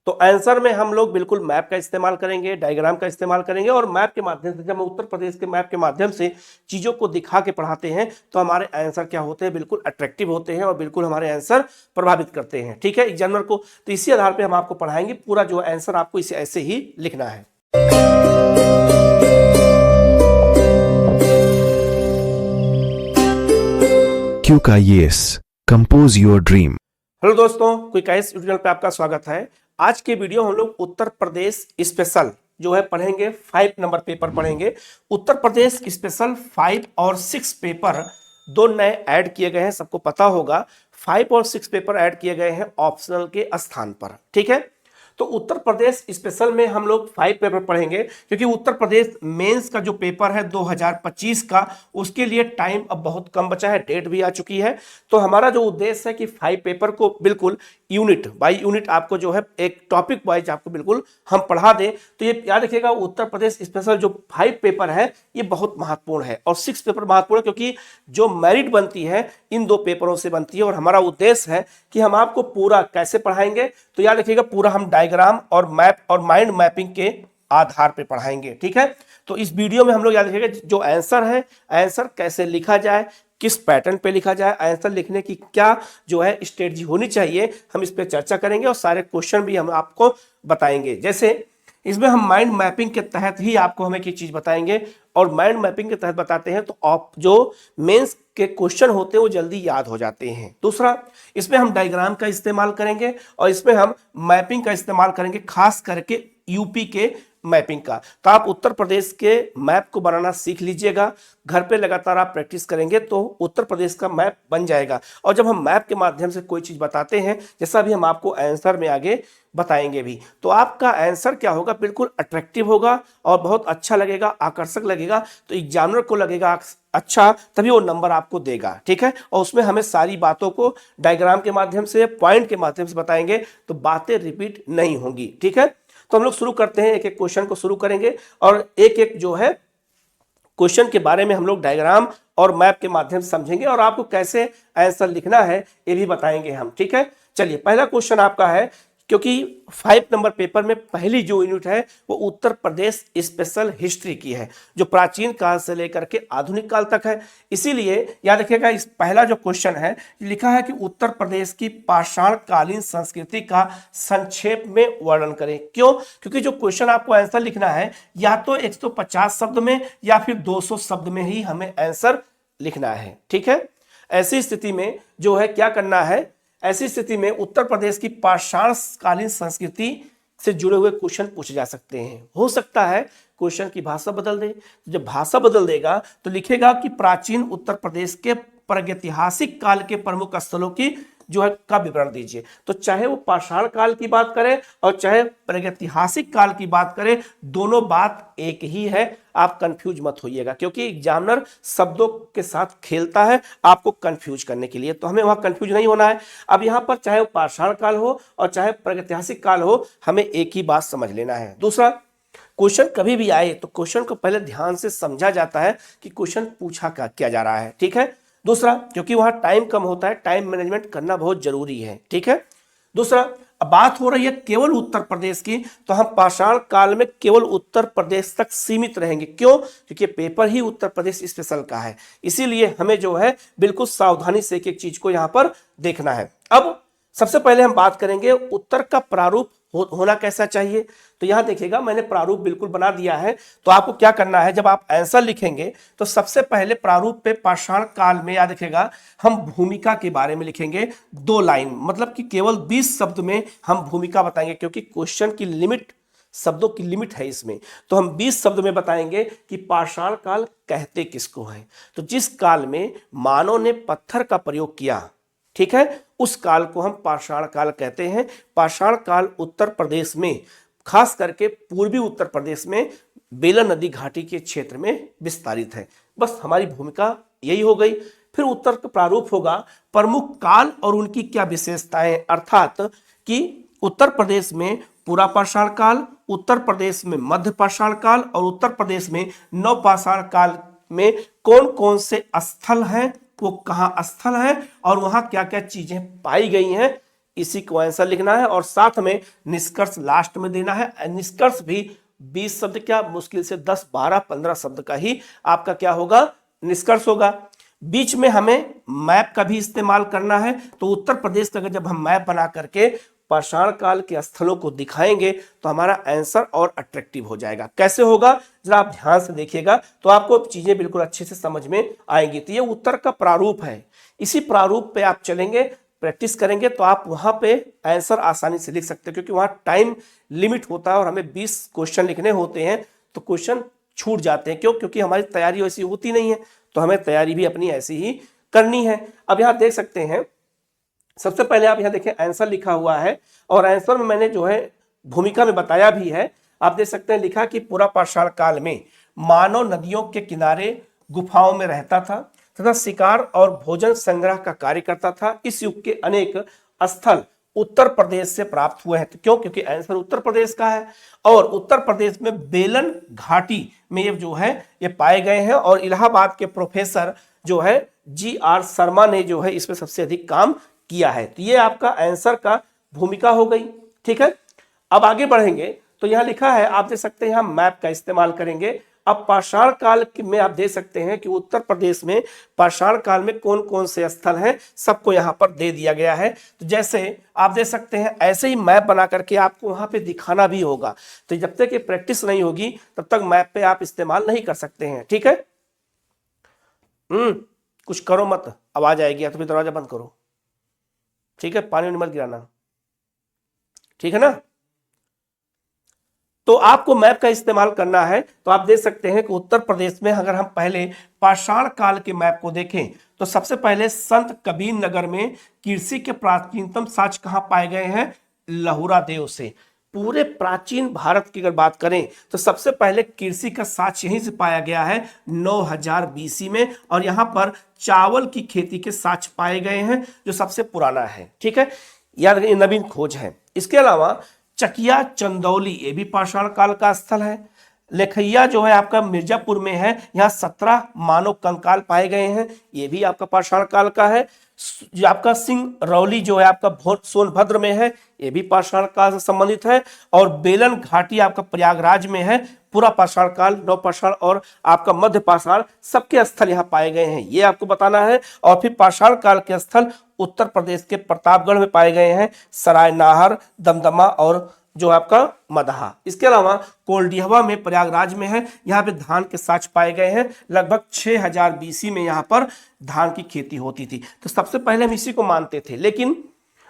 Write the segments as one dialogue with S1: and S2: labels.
S1: तो आंसर में हम लोग बिल्कुल मैप का इस्तेमाल करेंगे, डायग्राम का इस्तेमाल करेंगे और मैप के माध्यम से, जब हम उत्तर प्रदेश के मैप के माध्यम से चीजों को दिखा के पढ़ाते हैं तो हमारे आंसर क्या होते हैं, बिल्कुल अट्रैक्टिव होते हैं और बिल्कुल हमारे आंसर प्रभावित करते हैं। ठीक है एग्जामिनर को, तो इसी आधार पर हम आपको पढ़ाएंगे। पूरा जो आंसर आपको इसे ऐसे ही लिखना है।
S2: क्यों का yes compose your dream.
S1: Hello दोस्तों, क्विक आईएएस यूट्यूब चैनल पे आपका स्वागत है। आज के वीडियो हम लोग उत्तर प्रदेश स्पेशल जो है पढ़ेंगे, 5 नंबर पेपर पढ़ेंगे। उत्तर प्रदेश स्पेशल 5 और 6 पेपर दो नए ऐड किए गए हैं, सबको पता होगा। 5 और 6 पेपर ऐड किए गए हैं ऑप्शनल के स्थान पर। ठीक है, तो उत्तर प्रदेश स्पेशल में हम लोग 5 पेपर पढ़ेंगे, क्योंकि उत्तर प्रदेश मेंस का जो पेपर है 2025 का, उसके लिए टाइम अब बहुत कम बचा है, डेट भी आ चुकी है। तो हमारा जो उद्देश्य है कि 5 पेपर को बिल्कुल यूनिट बाय यूनिट आपको जो है एक टॉपिक वाइज आपको बिल्कुल हम पढ़ा दें। तो ये याद रखिएगा, उत्तर प्रदेश स्पेशल जो 5 पेपर है ये बहुत महत्वपूर्ण है और 6 पेपर महत्वपूर्ण है, क्योंकि जो मेरिट बनती है इन 2 पेपरों से बनती है। और हमारा उद्देश्य है कि हम आपको पूरा कैसे पढ़ाएंगे, तो याद रखिएगा पूरा हम डायग्राम और मैप और माइंड मैपिंग के आधार पे पढ़ाएंगे। ठीक है, तो इस वीडियो में हम लोग याद रखिएगा जो आंसर है, आंसर कैसे लिखा जाए, किस पैटर्न पे लिखा जाए, आंसर लिखने की क्या जो है स्ट्रेटजी होनी चाहिए, हम इस पे चर्चा करेंगे और सारे क्वेश्चन भी हम आपको बताएंगे। जैसे इसमें हम माइंड मैपिंग के तहत ही आपको हम एक चीज बताएंगे, और माइंड मैपिंग के तहत बताते हैं तो आप जो मेंस के क्वेश्चन होते हैं वो जल्दी याद हो जाते हैं। दूसरा, इसमें हम डायग्राम का इस्तेमाल करेंगे और इसमें हम मैपिंग का इस्तेमाल करेंगे, खास करके यूपी के मैपिंग का। तो आप उत्तर प्रदेश के मैप को बनाना सीख लीजिएगा, घर पे लगातार आप प्रैक्टिस करेंगे तो उत्तर प्रदेश का मैप बन जाएगा। और जब हम मैप के माध्यम से कोई चीज बताते हैं, जैसा भी हम आपको आंसर में आगे बताएंगे भी, तो आपका आंसर क्या होगा, बिल्कुल अट्रैक्टिव होगा और बहुत अच्छा लगेगा, आकर्षक लगेगा। तो एग्जामिनर को लगेगा अच्छा, तभी वो नंबर आपको देगा। ठीक है, और उसमें हमें सारी बातों को डायग्राम के माध्यम से, पॉइंट के माध्यम से बताएंगे, तो बातें रिपीट नहीं होंगी। ठीक है, तो हम लोग शुरू करते हैं, एक एक क्वेश्चन को शुरू करेंगे और एक एक जो है क्वेश्चन के बारे में हम लोग डायग्राम और मैप के माध्यम से समझेंगे और आपको कैसे आंसर लिखना है ये भी बताएंगे हम। ठीक है, चलिए पहला क्वेश्चन आपका है, क्योंकि 5 नंबर पेपर में पहली जो यूनिट है वो उत्तर प्रदेश स्पेशल हिस्ट्री की है, जो प्राचीन काल से लेकर के आधुनिक काल तक है। इसीलिए याद रखिएगा, इस पहला जो क्वेश्चन है लिखा है कि उत्तर प्रदेश की पाषाण कालीन संस्कृति का संक्षेप में वर्णन करें। क्यों? क्योंकि जो क्वेश्चन आपको आंसर लिखना है या तो 150 शब्द में या फिर 200 शब्द में ही हमें आंसर लिखना है। ठीक है, ऐसी स्थिति में जो है क्या करना है, ऐसी स्थिति में उत्तर प्रदेश की पाषाण कालीन संस्कृति से जुड़े हुए क्वेश्चन पूछे जा सकते हैं। हो सकता है क्वेश्चन की भाषा बदल दे, तो जब भाषा बदल देगा तो लिखेगा कि प्राचीन उत्तर प्रदेश के प्रागैतिहासिक काल के प्रमुख स्थलों की जो है का विवरण दीजिए। तो चाहे वो पाषाण काल की बात करें और चाहे प्रागैतिहासिक काल की बात करें, दोनों बात एक ही है। आप कंफ्यूज मत होइएगा, क्योंकि एग्जामिनर शब्दों के साथ खेलता है आपको कंफ्यूज करने के लिए, तो हमें वहां कंफ्यूज नहीं होना है। अब यहां पर चाहे वो पाषाण काल हो और चाहे प्रागैतिहासिक काल हो, हमें एक ही बात समझ लेना है। दूसरा, क्वेश्चन कभी भी आए तो क्वेश्चन को पहले ध्यान से समझा जाता है कि क्वेश्चन पूछा क्या जा रहा है। ठीक है, दूसरा, क्योंकि वहां टाइम कम होता है, टाइम मैनेजमेंट करना बहुत जरूरी है। ठीक है, दूसरा, अब बात हो रही है केवल उत्तर प्रदेश की, तो हम पाषाण काल में केवल उत्तर प्रदेश तक सीमित रहेंगे। क्यों? क्योंकि पेपर ही उत्तर प्रदेश स्पेशल का है, इसीलिए हमें जो है बिल्कुल सावधानी से एक एक चीज को यहां पर देखना है। अब सबसे पहले हम बात करेंगे उत्तर का प्रारूप होना कैसा चाहिए। तो यहां देखिएगा, मैंने प्रारूप बिल्कुल बना दिया है। तो आपको क्या करना है, जब आप आंसर लिखेंगे तो सबसे पहले प्रारूप पे पाषाण काल में याद रखिएगा हम भूमिका के बारे में लिखेंगे 2 लाइन, मतलब कि केवल 20 शब्द में हम भूमिका बताएंगे, क्योंकि क्वेश्चन की लिमिट, शब्दों की लिमिट है इसमें। तो हम 20 शब्द में बताएंगे कि पाषाण काल कहते किसको है। तो जिस काल में मानव ने पत्थर का प्रयोग किया, ठीक है, उस काल को हम पाषाण काल कहते हैं। पाषाण काल उत्तर प्रदेश में, खास करके पूर्वी उत्तर प्रदेश में बेलन नदी घाटी के क्षेत्र में विस्तारित है। बस हमारी भूमिका यही हो गई। फिर उत्तर का प्रारूप होगा प्रमुख काल और उनकी क्या विशेषताएं, अर्थात कि उत्तर प्रदेश में पूरा पाषाण काल, उत्तर प्रदेश में मध्य पाषाण काल और उत्तर प्रदेश में नवपाषाण काल में कौन कौन से स्थल हैं, वो कहाँ स्थल है और वहां क्या क्या चीजें पाई गई हैं, इसी को आंसर लिखना है और साथ में निष्कर्ष लास्ट में देना है। निष्कर्ष भी 20 शब्द क्या, मुश्किल से 10, 12, 15 शब्द का ही आपका क्या होगा, निष्कर्ष होगा। बीच में हमें मैप का भी इस्तेमाल करना है। तो उत्तर प्रदेश का जब हम मैप बना करके पाषाण काल के स्थलों को दिखाएंगे तो हमारा आंसर और अट्रैक्टिव हो जाएगा। कैसे होगा जरा आप ध्यान से देखिएगा तो आपको चीजें बिल्कुल अच्छे से समझ में आएंगी। तो ये उत्तर का प्रारूप है, इसी प्रारूप पे आप चलेंगे, प्रैक्टिस करेंगे तो आप वहां पे आंसर आसानी से लिख सकते हैं, क्योंकि वहां टाइम लिमिट होता है और हमें 20 क्वेश्चन लिखने होते हैं तो क्वेश्चन छूट जाते हैं। क्यों? क्योंकि हमारी तैयारी ऐसी होती नहीं है, तो हमें तैयारी भी अपनी ऐसी ही करनी है। अब यहां देख सकते हैं, सबसे पहले आप यहां देखें आंसर लिखा हुआ है और आंसर में मैंने जो है भूमिका में बताया भी है। आप देख सकते हैं लिखा कि पूरा पाषाण काल में मानव नदियों के किनारे गुफाओं में रहता था तथा शिकार और भोजन संग्रह का कार्य करता था। इस युग के अनेक स्थल उत्तर प्रदेश से प्राप्त हुए हैं। तो क्यों? क्योंकि आंसर उत्तर प्रदेश का है और उत्तर प्रदेश में बेलन घाटी में ये जो है ये पाए गए हैं और इलाहाबाद के प्रोफेसर जो है GR शर्मा ने जो है इसमें सबसे अधिक काम किया है। तो ये आपका आंसर का भूमिका हो गई। ठीक है, अब आगे बढ़ेंगे तो यहां लिखा है, आप देख सकते हैं, यहां मैप का इस्तेमाल करेंगे। अब पाषाण काल में आप देख सकते हैं कि उत्तर प्रदेश में पाषाण काल में कौन कौन से स्थल हैं, सबको यहां पर दे दिया गया है। तो जैसे आप देख सकते हैं ऐसे ही मैप बना करके आपको वहां पे दिखाना भी होगा। तो जब तक ये प्रैक्टिस नहीं होगी तब तक मैप पे आप इस्तेमाल नहीं कर सकते हैं। ठीक है, कुछ करो मत, आवाज आएगी, तो फिर दरवाजा बंद करो। ठीक है, पानी मत गिराना, ठीक है ना। तो आपको मैप का इस्तेमाल करना है। तो आप देख सकते हैं कि उत्तर प्रदेश में अगर हम पहले पाषाण काल के मैप को देखें तो सबसे पहले संत कबीर नगर में कृषि के प्राचीनतम साक्ष्य कहां पाए गए हैं, लहुरा देव से। पूरे प्राचीन भारत की अगर बात करें तो सबसे पहले कृषि का साक्ष्य यहीं से पाया गया है 9000 BC में, और यहां पर चावल की खेती के साक्ष्य पाए गए हैं जो सबसे पुराना है। ठीक है, यार ये नवीन खोज है। इसके अलावा चकिया चंदौली ये भी पाषाण काल का स्थल है। लेखैया जो है आपका मिर्जापुर में है, यहाँ 17 मानव कंकाल पाए गए हैं, ये भी आपका पाषाण काल का है। जो आपका सिंगरौली जो है आपका सोनभद्र में है, ये भी पाषाण काल से संबंधित है। और बेलन घाटी आपका प्रयागराज में है। पूरा पाषाण काल, नवपाषाण और आपका मध्य पाषाण सबके स्थल यहाँ पाए गए हैं, ये आपको बताना है। और फिर पाषाण काल के स्थल उत्तर प्रदेश के प्रतापगढ़ में पाए गए हैं, सरायनाहर, दमदमा और जो आपका मदहा। इसके अलावा कोल्डिहवा में प्रयागराज में है, यहाँ पे धान के साक्ष्य पाए गए हैं। लगभग 6000 BC में यहाँ पर धान की खेती होती थी। तो सबसे पहले हम इसी को मानते थे, लेकिन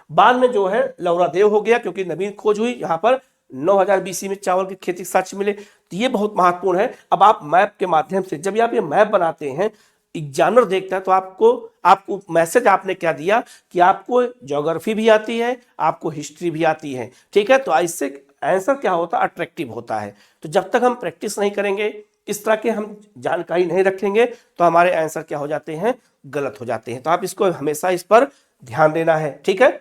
S1: बाद में जो है लौरा देव हो गया, क्योंकि नवीन खोज हुई, यहाँ पर 9000 BC में चावल की खेती के साक्ष्य मिले। तो ये बहुत महत्वपूर्ण है। अब आप मैप के माध्यम से जब आप ये मैप बनाते हैं, एग्जामिनर देखता है तो आपको मैसेज आपने क्या दिया कि आपको ज्योग्राफी भी आती है, आपको हिस्ट्री भी आती है। ठीक है, तो इससे आंसर क्या होता है, अट्रैक्टिव होता है। तो जब तक हम प्रैक्टिस नहीं करेंगे, इस तरह के हम जानकारी नहीं रखेंगे, तो हमारे आंसर क्या हो जाते हैं, गलत हो जाते हैं। तो आप इसको हमेशा इस पर ध्यान देना है। ठीक है,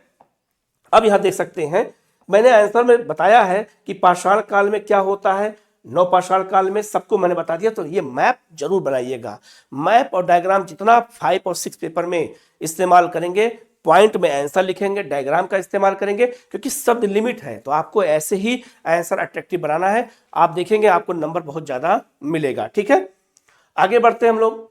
S1: अब यहां देख सकते हैं मैंने आंसर में बताया है कि पाषाण काल में क्या होता है, नवपाषाण काल में, सबको मैंने बता दिया। तो ये मैप जरूर बनाइएगा। मैप और डायग्राम जितना 5 और 6 पेपर में इस्तेमाल करेंगे, पॉइंट में आंसर लिखेंगे, डायग्राम का इस्तेमाल करेंगे, क्योंकि शब्द लिमिट है। तो आपको ऐसे ही आंसर अट्रैक्टिव बनाना है। आप देखेंगे आपको नंबर बहुत ज्यादा मिलेगा। ठीक है, आगे बढ़ते हैं हम लोग।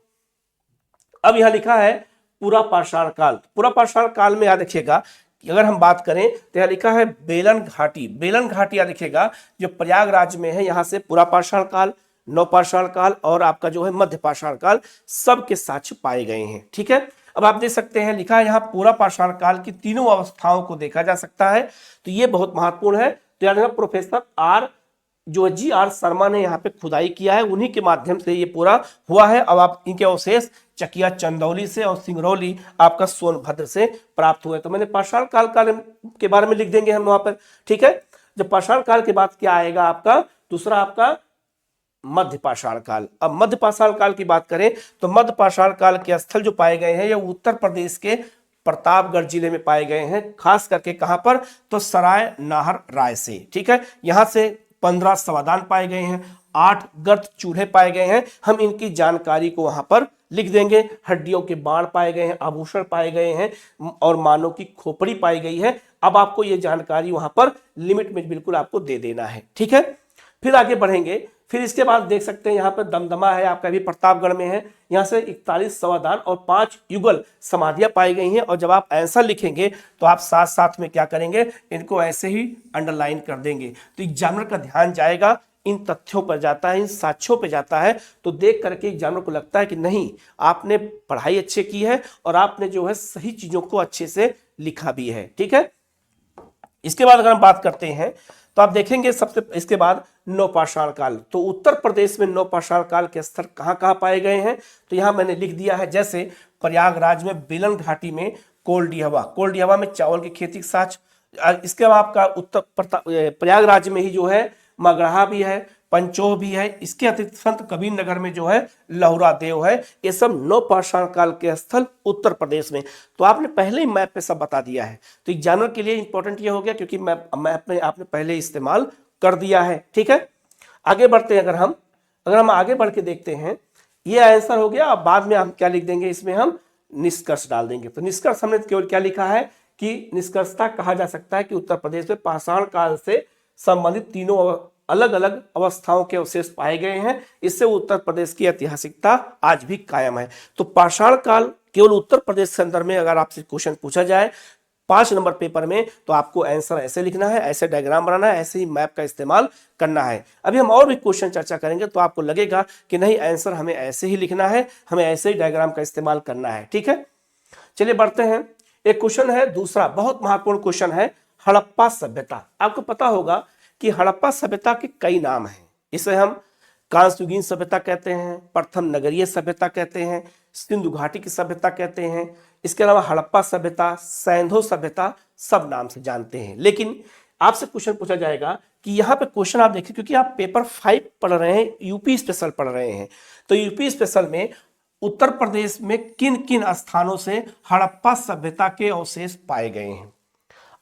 S1: अब यहां लिखा है पूरा पाषाण काल। पूरा पाषाण काल में याद रखिएगा, अगर हम बात करें तो यहां लिखा है बेलन घाटी। बेलन घाटी याद रखिएगा जो प्रयागराज में है, यहां से पूरा पाषाण काल, नवपाषाण काल और आपका जो है मध्य पाषाण काल सबके साक्ष्य पाए गए हैं। ठीक है, अब आप देख सकते हैं लिखा है यहाँ पूरा पाषाण काल की तीनों अवस्थाओं को देखा जा सकता है। तो ये बहुत महत्वपूर्ण है। तो याद रखना प्रोफेसर जो GR शर्मा ने यहाँ पे खुदाई किया है, उन्हीं के माध्यम से ये पूरा हुआ है। अब आप इनके अवशेष चकिया चंदौली से और सिंगरौली आपका सोनभद्र से प्राप्त हुए। तो मैंने पाषाण काल के बारे में लिख देंगे हम वहां पर। ठीक है, जब पाषाण काल के बाद क्या आएगा आपका, दूसरा आपका मध्य पाषाण काल। अब मध्य पाषाण काल की बात करें तो मध्य पाषाण काल के स्थल जो पाए गए हैं ये उत्तर प्रदेश के प्रतापगढ़ जिले में पाए गए हैं। खास करके कहां पर, तो सराय नाहर राय से। ठीक है, यहां से 15 समाधान पाए गए हैं, 8 गर्त चूल्हे पाए गए हैं। हम इनकी जानकारी को वहां पर लिख देंगे। हड्डियों के बाण पाए गए हैं, आभूषण पाए गए हैं और मानव की खोपड़ी पाई गई है। अब आपको ये जानकारी वहां पर लिमिट में बिल्कुल आपको दे देना है, ठीक है। फिर आगे बढ़ेंगे, फिर इसके बाद देख सकते हैं यहाँ पर दमदमा है आपका भी प्रतापगढ़ में है, यहाँ से 41 सवादान और 5 युगल समाधियां पाई गई हैं। और जब आप आंसर लिखेंगे तो आप साथ साथ में क्या करेंगे, इनको ऐसे ही अंडरलाइन कर देंगे। तो एग्जामिनर का ध्यान जाएगा इन तथ्यों पर जाता है, इन साक्ष्यों पर जाता है, तो देख करके एग्जामिनर को लगता है कि नहीं आपने पढ़ाई अच्छे की है और आपने जो है सही चीजों को अच्छे से लिखा भी है, ठीक है। इसके बाद अगर हम बात करते हैं तो आप देखेंगे सबसे इसके बाद नवपाषाण काल। तो उत्तर प्रदेश में नवपाषाण काल के स्थल कहाँ कहाँ पाए गए हैं, तो यहाँ मैंने लिख दिया है, जैसे प्रयागराज में बेलन घाटी में कोल्डिहवा में चावल की खेती के साथ। इसके बाद आपका प्रयागराज में ही जो है मगरहा भी है, पंचोह भी है, इसके अतिरिक्त संत कबीर नगर में जो है लहुरा देव है। ये सब नवपाषाण काल के स्थल उत्तर प्रदेश में। तो आपने पहले ही मैप पे सब बता दिया है, तो एग्जामिनर के लिए इंपॉर्टेंट ये हो गया क्योंकि मैप में आपने पहले इस्तेमाल कर दिया है, ठीक है। आगे बढ़ते हैं, अगर हम आगे बढ़ के देखते हैं, ये आंसर हो गया। अब बाद में हम क्या लिख देंगे, इसमें हम निष्कर्ष डाल देंगे। तो निष्कर्ष हमने केवल क्या लिखा है कि निष्कर्षता कहा जा सकता है कि उत्तर प्रदेश में पाषाण काल से संबंधित तीनों अलग अलग अवस्थाओं के अवशेष पाए गए हैं। इससे उत्तर प्रदेश की ऐतिहासिकता आज भी कायम है। तो पाषाण काल केवल उत्तर प्रदेश के संदर्भ में अगर आपसे क्वेश्चन पूछा जाए 5 नंबर पेपर में, तो आपको आंसर ऐसे लिखना है, ऐसे डायग्राम बनाना है, ऐसे ही मैप का इस्तेमाल करना है। अभी हम और भी क्वेश्चन चर्चा करेंगे तो आपको लगेगा कि नहीं आंसर हमें ऐसे ही लिखना है, हमें ऐसे ही डायग्राम का इस्तेमाल करना है, ठीक है। चलिए बढ़ते हैं। एक क्वेश्चन है दूसरा, बहुत महत्वपूर्ण क्वेश्चन है, हड़प्पा सभ्यता। आपको पता होगा कि हड़प्पा सभ्यता के कई नाम हैं। इसे हम कांस्युगीन सभ्यता कहते हैं, प्रथम नगरीय सभ्यता कहते हैं, सिंधु घाटी की सभ्यता कहते हैं। इसके अलावा हड़प्पा सभ्यता, सैंधो सभ्यता सब नाम से जानते हैं। लेकिन आपसे क्वेश्चन पूछा जाएगा कि यहाँ पे क्वेश्चन आप देखिए, क्योंकि आप पेपर 5 पढ़ रहे हैं, यूपी स्पेशल पढ़ रहे हैं, तो यूपी स्पेशल में उत्तर प्रदेश में किन किन स्थानों से हड़प्पा सभ्यता के अवशेष पाए गए हैं।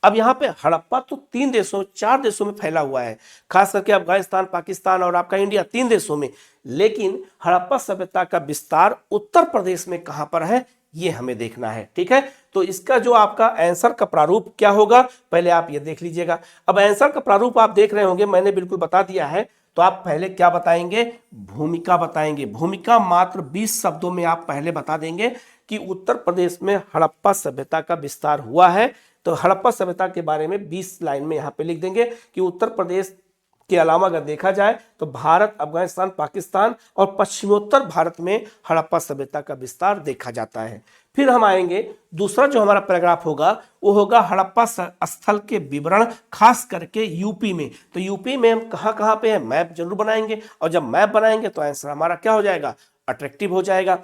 S1: अब यहाँ पे हड़प्पा तो 4 देशों में फैला हुआ है, खास करके अफगानिस्तान, पाकिस्तान और आपका इंडिया, 3 देशों में। लेकिन हड़प्पा सभ्यता का विस्तार उत्तर प्रदेश में कहां पर है, ये हमें देखना है, ठीक है। तो इसका जो आपका आंसर का प्रारूप क्या होगा, पहले आप ये देख लीजिएगा। अब आंसर का प्रारूप आप देख रहे होंगे, मैंने बिल्कुल बता दिया है। तो आप पहले क्या बताएंगे, भूमिका बताएंगे। भूमिका मात्र 20 शब्दों में आप पहले बता देंगे कि उत्तर प्रदेश में हड़प्पा सभ्यता का विस्तार हुआ है। तो हड़प्पा सभ्यता के बारे में 20 लाइन में यहाँ पे लिख देंगे कि उत्तर प्रदेश के अलावा अगर देखा जाए तो भारत, अफगानिस्तान, पाकिस्तान और पश्चिमोत्तर भारत में हड़प्पा सभ्यता का विस्तार देखा जाता है। फिर हम आएंगे, दूसरा जो हमारा पैराग्राफ होगा वो होगा हड़प्पा स्थल के विवरण, खास करके यूपी में। तो यूपी में हम कहाँ कहाँ पे है मैप जरूर बनाएंगे, और जब मैप बनाएंगे तो आंसर हमारा क्या हो जाएगा, अट्रैक्टिव हो जाएगा।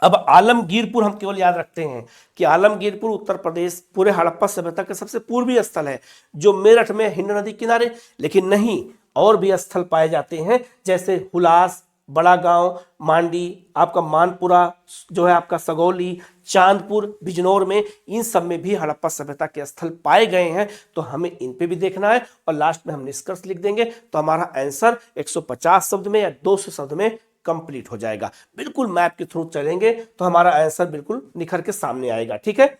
S1: अब आलमगीरपुर हम केवल याद रखते हैं कि आलमगीरपुर उत्तर प्रदेश पूरे हड़प्पा सभ्यता का सबसे पूर्वी स्थल है, जो मेरठ में हिंद नदी किनारे। लेकिन नहीं, और भी स्थल पाए जाते हैं, जैसे हुलास, बड़ा गांव, मांडी, आपका मानपुरा जो है, आपका सगौली, चांदपुर, बिजनौर में, इन सब में भी हड़प्पा सभ्यता के स्थल पाए गए हैं। तो हमें इन पे भी देखना है और लास्ट में हम निष्कर्ष लिख देंगे। तो हमारा आंसर 150 शब्द में या 200 शब्द में कंप्लीट हो जाएगा। बिल्कुल मैप के थ्रू चलेंगे तो हमारा आंसर बिल्कुल निखर के सामने आएगा, ठीक है।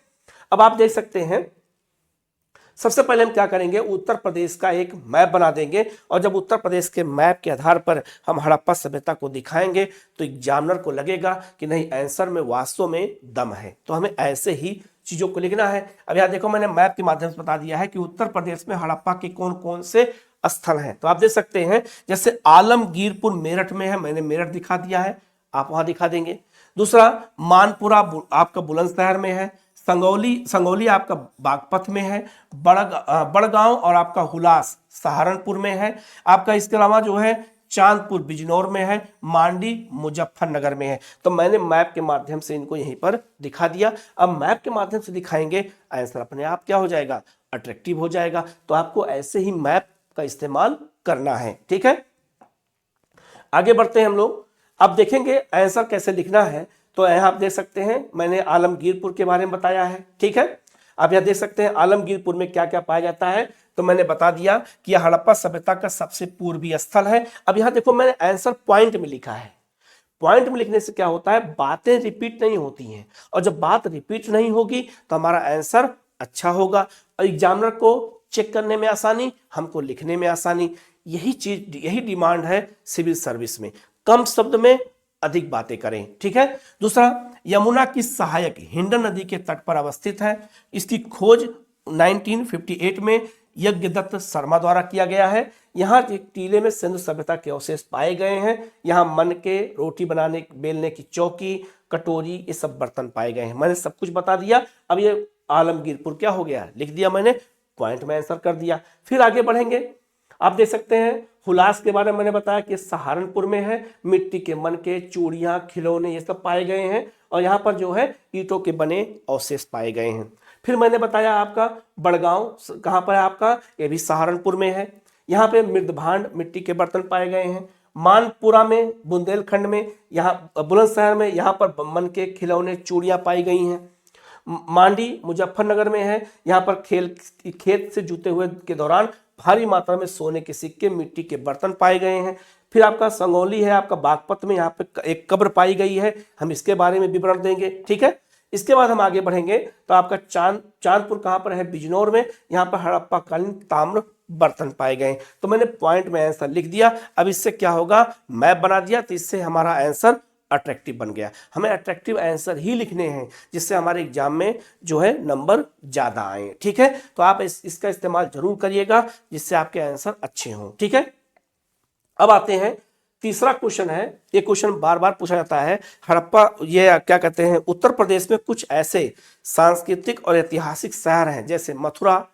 S1: अब आप देख सकते हैं, सबसे पहले हम क्या करेंगे, उत्तर प्रदेश का एक मैप बना देंगे, और जब उत्तर प्रदेश के मैप के आधार पर हम हड़प्पा सभ्यता को दिखाएंगे तो एग्जामिनर को लगेगा कि नहीं आंसर में वास्तव में दम है। तो हमें ऐसे ही चीजों को लिखना है। अब यहाँ देखो, मैंने मैप के माध्यम से बता दिया है कि उत्तर प्रदेश में हड़प्पा के कौन कौन से स्थल हैं। तो आप देख सकते हैं, जैसे आलमगीरपुर मेरठ में है, मैंने मेरठ दिखा दिया है, आप वहां दिखा देंगे। दूसरा, मानपुरा आपका बुलंदशहर में है, संगौली आपका बागपत में है, बड़गांव और आपका हुलास सहारनपुर में है, आपका इसके अलावा जो है चांदपुर बिजनौर में है, मांडी मुजफ्फरनगर में है। तो मैंने मैप के माध्यम से इनको यहीं पर दिखा दिया। अब मैप के माध्यम से दिखाएंगे, आंसर अपने आप क्या हो जाएगा, अट्रैक्टिव हो जाएगा। तो आपको ऐसे ही मैप का इस्तेमाल करना है, ठीक है। आगे बढ़ते हैं हम लोग। अब देखेंगे आंसर कैसे लिखना है। तो यहाँ आप देख सकते हैं, मैंने आलमगीरपुर के बारे में बताया है, ठीक है। आप यहाँ देख सकते हैं आलमगीरपुर में क्या क्या पाया जाता है। तो मैंने बता दिया कि यह हड़प्पा सभ्यता का सबसे पूर्वी स्थल है। अब यहाँ देखो, मैंने आंसर पॉइंट में लिखा है। पॉइंट में लिखने से क्या होता है, बातें रिपीट नहीं होती हैं, और जब बात रिपीट नहीं होगी तो हमारा आंसर अच्छा होगा और एग्जामिनर को चेक करने में आसानी, हमको लिखने में आसानी। यही डिमांड है सिविल सर्विस में, कम शब्द में अधिक बातें करें। ठीक है। दूसरा, यमुना की सहायक हिंडन नदी के तट पर अवस्थित है। इसकी खोज 1958 में यज्ञदत्त शर्मा द्वारा किया गया है। यहाँ एक टीले में सिंधु सभ्यता के अवशेष पाए गए हैं। यहाँ मन के रोटी बनाने बेलने की चौकी, कटोरी, ये सब बर्तन पाए गए हैं। मैंने सब कुछ बता दिया। अब ये आलमगीरपुर क्या हो गया, लिख दिया मैंने, पॉइंट में आंसर कर दिया। फिर आगे बढ़ेंगे। आप देख सकते हैं हुलास के बारे में मैंने बताया कि सहारनपुर में है। मिट्टी के मन के, चूड़ियां, खिलौने, ये सब पाए गए हैं और यहाँ पर जो है ईंटों के बने अवशेष पाए गए हैं। फिर मैंने बताया आपका बड़गांव कहाँ पर है आपका, ये भी सहारनपुर में है। यहाँ पे मृदभांड, मिट्टी के बर्तन पाए गए हैं। मानपुरा में, बुंदेलखंड में, यहाँ बुलंदशहर में, यहाँ पर मन के खिलौने, चूड़ियां पाई गई हैं। मांडी मुजफ्फरनगर में है। यहाँ पर खेत से जुते हुए के दौरान भारी मात्रा में सोने के सिक्के, मिट्टी के बर्तन पाए गए हैं। फिर आपका संगौली है आपका बागपत में, यहाँ पे एक कब्र पाई गई है, हम इसके बारे में विवरण देंगे। ठीक है। इसके बाद हम आगे बढ़ेंगे तो आपका चांदपुर कहाँ पर है, बिजनौर में। यहाँ पर हड़प्पा कालीन ताम्र बर्तन पाए गए। तो मैंने पॉइंट में आंसर लिख दिया। अब इससे क्या होगा, मैप बना दिया, तो इससे हमारा आंसर अट्रैक्टिव बन गया। हमें अट्रैक्टिव आंसर ही लिखने हैं जिससे हमारे एग्जाम में जो है नंबर ज्यादा आए। ठीक है। तो आप इसका इस्तेमाल जरूर करिएगा जिससे आपके आंसर अच्छे हों। ठीक है। अब आते हैं, तीसरा क्वेश्चन है, ये क्वेश्चन बार बार पूछा जाता है। हड़प्पा, ये क्या कहते हैं, उत्तर प्रदेश में कुछ ऐसे सांस्कृतिक और ऐतिहासिक शहर हैं जैसे मथुरा,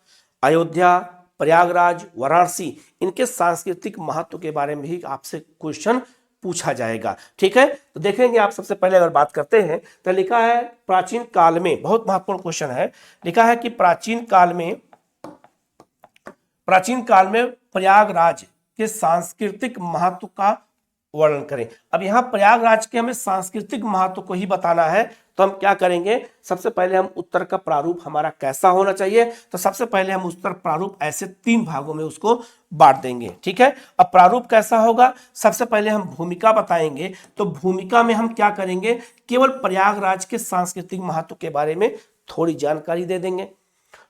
S1: अयोध्या, प्रयागराज, वाराणसी, इनके सांस्कृतिक महत्व के बारे में भी आपसे क्वेश्चन पूछा जाएगा। ठीक है। तो देखेंगे आप, सबसे पहले अगर बात करते हैं तो लिखा है प्राचीन काल में, बहुत महत्वपूर्ण क्वेश्चन है, लिखा है कि प्राचीन काल में प्रयागराज के सांस्कृतिक महत्व का वर्णन करें। अब यहाँ प्रयागराज के हमें सांस्कृतिक महत्व को ही बताना है, तो हम क्या करेंगे, सबसे पहले हम उत्तर का प्रारूप हमारा कैसा होना चाहिए, तो सबसे पहले हम उत्तर प्रारूप ऐसे 3 भागों में उसको बांट देंगे। ठीक है। अब प्रारूप कैसा होगा, सबसे पहले हम भूमिका बताएंगे। तो भूमिका में हम क्या करेंगे, केवल प्रयागराज के सांस्कृतिक महत्व के बारे में थोड़ी जानकारी दे देंगे।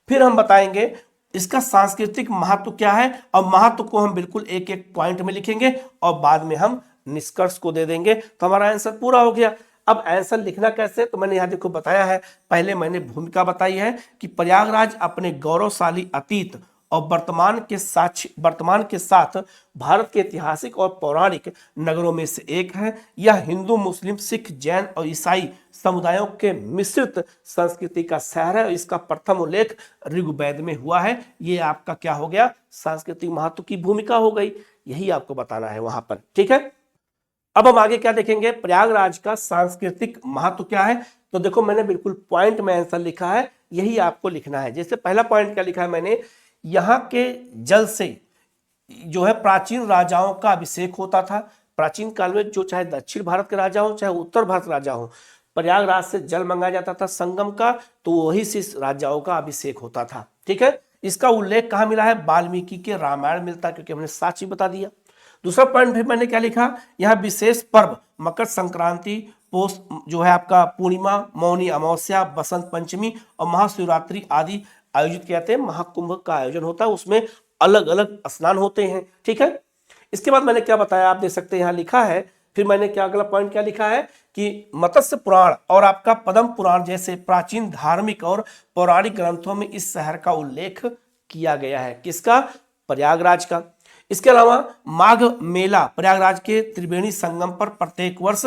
S1: फिर हम बताएंगे इसका सांस्कृतिक महत्व क्या है और महत्व को हम बिल्कुल एक एक पॉइंट में लिखेंगे और बाद में हम निष्कर्ष को दे देंगे, तो हमारा आंसर पूरा हो गया। अब आंसर लिखना कैसे, तो मैंने यहाँ देखो बताया है। पहले मैंने भूमिका बताई है कि प्रयागराज अपने गौरवशाली अतीत और वर्तमान के साथ भारत के ऐतिहासिक और पौराणिक नगरों में से एक है। यह हिंदू, मुस्लिम, सिख, जैन और ईसाई समुदायों के मिश्रित संस्कृति का शहर है और इसका प्रथम उल्लेख ऋग्वेद में हुआ है। ये आपका क्या हो गया, सांस्कृतिक महत्व की भूमिका हो गई, यही आपको बताना है वहां पर। ठीक है। अब हम आगे क्या देखेंगे, प्रयागराज का सांस्कृतिक महत्व क्या है। तो देखो मैंने बिल्कुल पॉइंट में आंसर लिखा है, यही आपको लिखना है। जैसे पहला पॉइंट क्या लिखा है मैंने, यहाँ के जल से जो है प्राचीन राजाओं का अभिषेक होता था। प्राचीन काल में जो चाहे दक्षिण भारत के राजा हो चाहे उत्तर भारत के राजा हो, प्रयागराज से जल मंगाया जाता था संगम का, तो वही से राजाओं का अभिषेक होता था। ठीक है। इसका उल्लेख कहाँ मिला है, वाल्मीकि के रामायण मिलता है, क्योंकि हमने साची बता दिया। दूसरा पॉइंट फिर मैंने क्या लिखा, यहाँ विशेष पर्व मकर संक्रांति, पोष जो है आपका पूर्णिमा, मौनी अमावस्या, बसंत पंचमी और महाशिवरात्रि आदि आयोजित किए जाते हैं। महाकुंभ का आयोजन होता है, उसमें अलग अलग स्नान होते हैं। ठीक है। इसके बाद मैंने क्या बताया, आप देख सकते हैं यहाँ लिखा है। फिर मैंने क्या अगला पॉइंट क्या लिखा है कि मत्स्य पुराण और आपका पद्म पुराण जैसे प्राचीन धार्मिक और पौराणिक ग्रंथों में इस शहर का उल्लेख किया गया है। किसका, प्रयागराज का। इसके अलावा माघ मेला प्रयागराज के त्रिवेणी संगम पर प्रत्येक वर्ष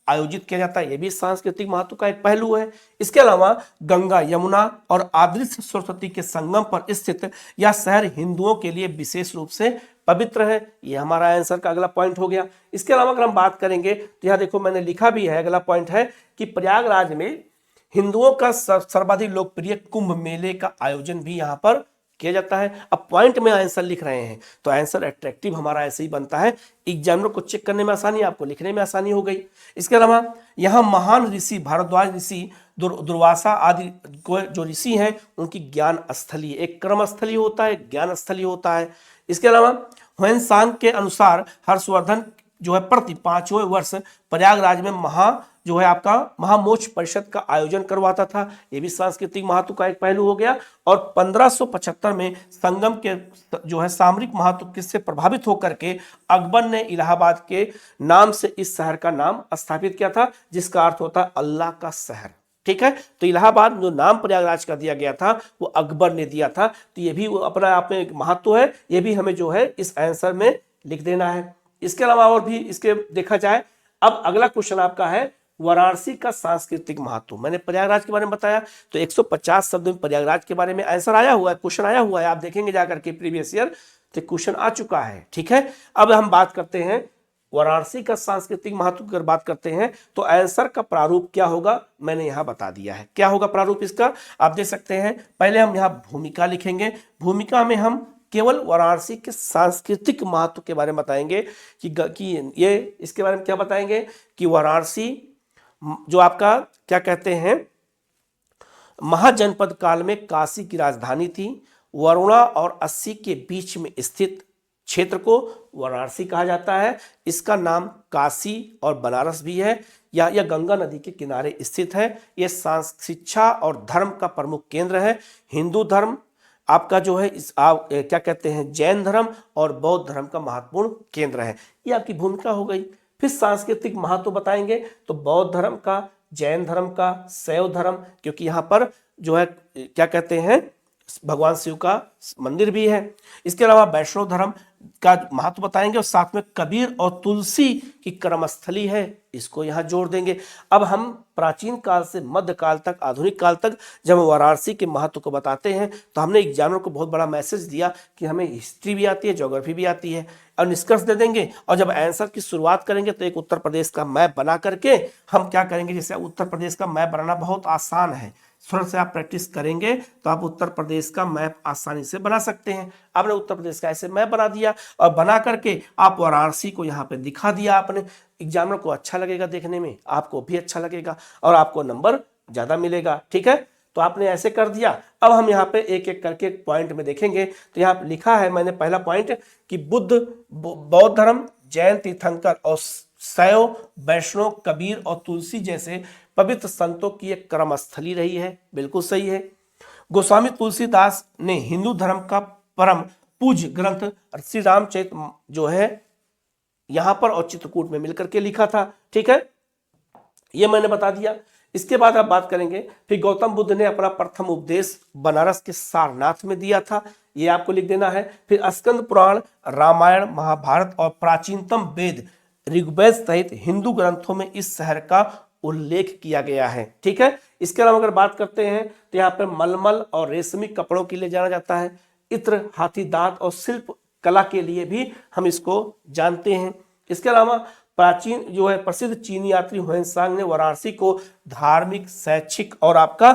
S1: आयोजित किया जाता है, यह भी सांस्कृतिक महत्व का एक पहलू है। इसके अलावा गंगा, यमुना और अदृश्य सरस्वती के संगम पर स्थित यह शहर हिंदुओं के लिए विशेष रूप से पवित्र है। यह हमारा आंसर का अगला पॉइंट हो गया। इसके अलावा अगर हम बात करेंगे तो यहाँ देखो मैंने लिखा भी है, अगला पॉइंट है कि प्रयागराज में हिंदुओं का सर्वाधिक लोकप्रिय कुंभ मेले का आयोजन भी यहाँ पर किया जाता है। अब पॉइंट में आंसर लिख रहे हैं तो आंसर अट्रैक्टिव हमारा ऐसे ही बनता है, एग्जामिनर को चेक करने में आसानी, आपको लिखने में आसानी हो गई। इसके अलावा यहाँ महान ऋषि भारद्वाज ऋषि, दुर्वासा आदि जो ऋषि हैं उनकी ज्ञान स्थली, एक कर्म स्थली होता है, ज्ञान स्थली होता है। इसके अलावा ह्वेनसांग के अनुसार हर्षवर्धन जो है प्रति 5वें वर्ष प्रयागराज में जो है आपका महामोच परिषद का आयोजन करवाता था, ये भी सांस्कृतिक महत्व का एक पहलू हो गया। और 1575 में संगम के जो है सामरिक महत्व किससे प्रभावित होकर के अकबर ने इलाहाबाद के नाम से इस शहर का नाम स्थापित किया था, जिसका अर्थ होता है अल्लाह का शहर। ठीक है, तो इलाहाबाद जो नाम प्रयागराज का दिया गया था वो अकबर ने दिया था। तो ये भी अपना आप में महत्व है, ये भी हमें जो है इस आंसर में लिख देना है। इसके अलावा और भी इसके देखा जाए, अब अगला क्वेश्चन आपका है वाराणसी का सांस्कृतिक महत्व। मैंने प्रयागराज के बारे में बताया, तो 150 शब्द में प्रयागराज के बारे में आंसर आया हुआ है, क्वेश्चन आया हुआ है, आप देखेंगे जाकर के प्रीवियस ईयर तो क्वेश्चन आ चुका है। ठीक है, अब हम बात करते हैं वाराणसी का सांस्कृतिक महत्व की अगर बात करते हैं तो आंसर का प्रारूप क्या होगा, मैंने यहां बता दिया है। क्या होगा प्रारूप इसका, आप देख सकते हैं। पहले हम यहां भूमिका लिखेंगे, भूमिका में हम केवल वाराणसी के सांस्कृतिक महत्व के बारे में बताएंगे कि ये इसके बारे में क्या बताएंगे कि वाराणसी जो आपका क्या कहते हैं महाजनपद काल में काशी की राजधानी थी। वरुणा और अस्सी के बीच में स्थित क्षेत्र को वाराणसी कहा जाता है। इसका नाम काशी और बनारस भी है, या यह गंगा नदी के किनारे स्थित है। यह शिक्षा और धर्म का प्रमुख केंद्र है। हिंदू धर्म आपका जो है क्या कहते हैं जैन धर्म और बौद्ध धर्म का महत्वपूर्ण केंद्र है। ये आपकी भूमिका हो गई। फिर सांस्कृतिक महत्व बताएंगे तो बौद्ध धर्म का, जैन धर्म का, शैव धर्म, क्योंकि यहाँ पर जो है क्या कहते हैं भगवान शिव का मंदिर भी है। इसके अलावा वैष्णव धर्म का महत्व बताएंगे और साथ में कबीर और तुलसी की कर्मस्थली है, इसको यहाँ जोड़ देंगे। अब हम प्राचीन काल से मध्य काल तक, आधुनिक काल तक जब हम वाराणसी के महत्व को बताते हैं तो हमने एग्जामिनर को बहुत बड़ा मैसेज दिया कि हमें हिस्ट्री भी आती है, ज्योग्राफी भी आती है, और निष्कर्ष दे देंगे। और जब आंसर की शुरुआत करेंगे तो एक उत्तर प्रदेश का मैप बना करके हम क्या करेंगे, जैसे उत्तर प्रदेश का मैप बनाना बहुत आसान है, थोड़ा से आप प्रैक्टिस करेंगे तो आप उत्तर प्रदेश का मैप आसानी से बना सकते हैं। आपने उत्तर प्रदेश का ऐसे मैप बना दिया और बना करके आप वाराणसी को यहाँ पे दिखा दिया आपने। एग्जामिनर को अच्छा लगेगा देखने में, आपको भी अच्छा लगेगा और आपको नंबर ज्यादा मिलेगा। ठीक है, तो आपने ऐसे कर दिया। अब हम यहाँ पे एक एक करके पॉइंट में देखेंगे। तो यहाँ लिखा है मैंने पहला पॉइंट कि बौद्ध धर्म, जैन तीर्थंकर और शैव, वैष्णव, कबीर और तुलसी जैसे पवित्र संतों की एक कर्मस्थली रही है। बिल्कुल सही है। गोस्वामी तुलसीदास ने हिंदू धर्म का परम पूज्य ग्रंथ श्री रामचरित जो है यहां पर और चित्रकूट में मिलकर के लिखा था। ठीक है, ये मैंने बता दिया। इसके बाद आप बात करेंगे फिर गौतम बुद्ध ने अपना प्रथम उपदेश बनारस के सारनाथ में दिया था, ये आपको लिख देना है। फिर स्कंद पुराण, रामायण, महाभारत और प्राचीनतम वेद ऋग्वेद सहित हिंदू ग्रंथों में इस शहर का उल्लेख किया गया है। ठीक है, इसके अलावा अगर बात करते हैं तो यहाँ पर मलमल और रेशमी कपड़ों के लिए जाना जाता है। इत्र, हाथी दांत और शिल्प कला के लिए भी हम इसको जानते हैं। इसके अलावा प्राचीन जो है प्रसिद्ध चीनी यात्री हुएनसांग ने वाराणसी को धार्मिक, शैक्षिक और आपका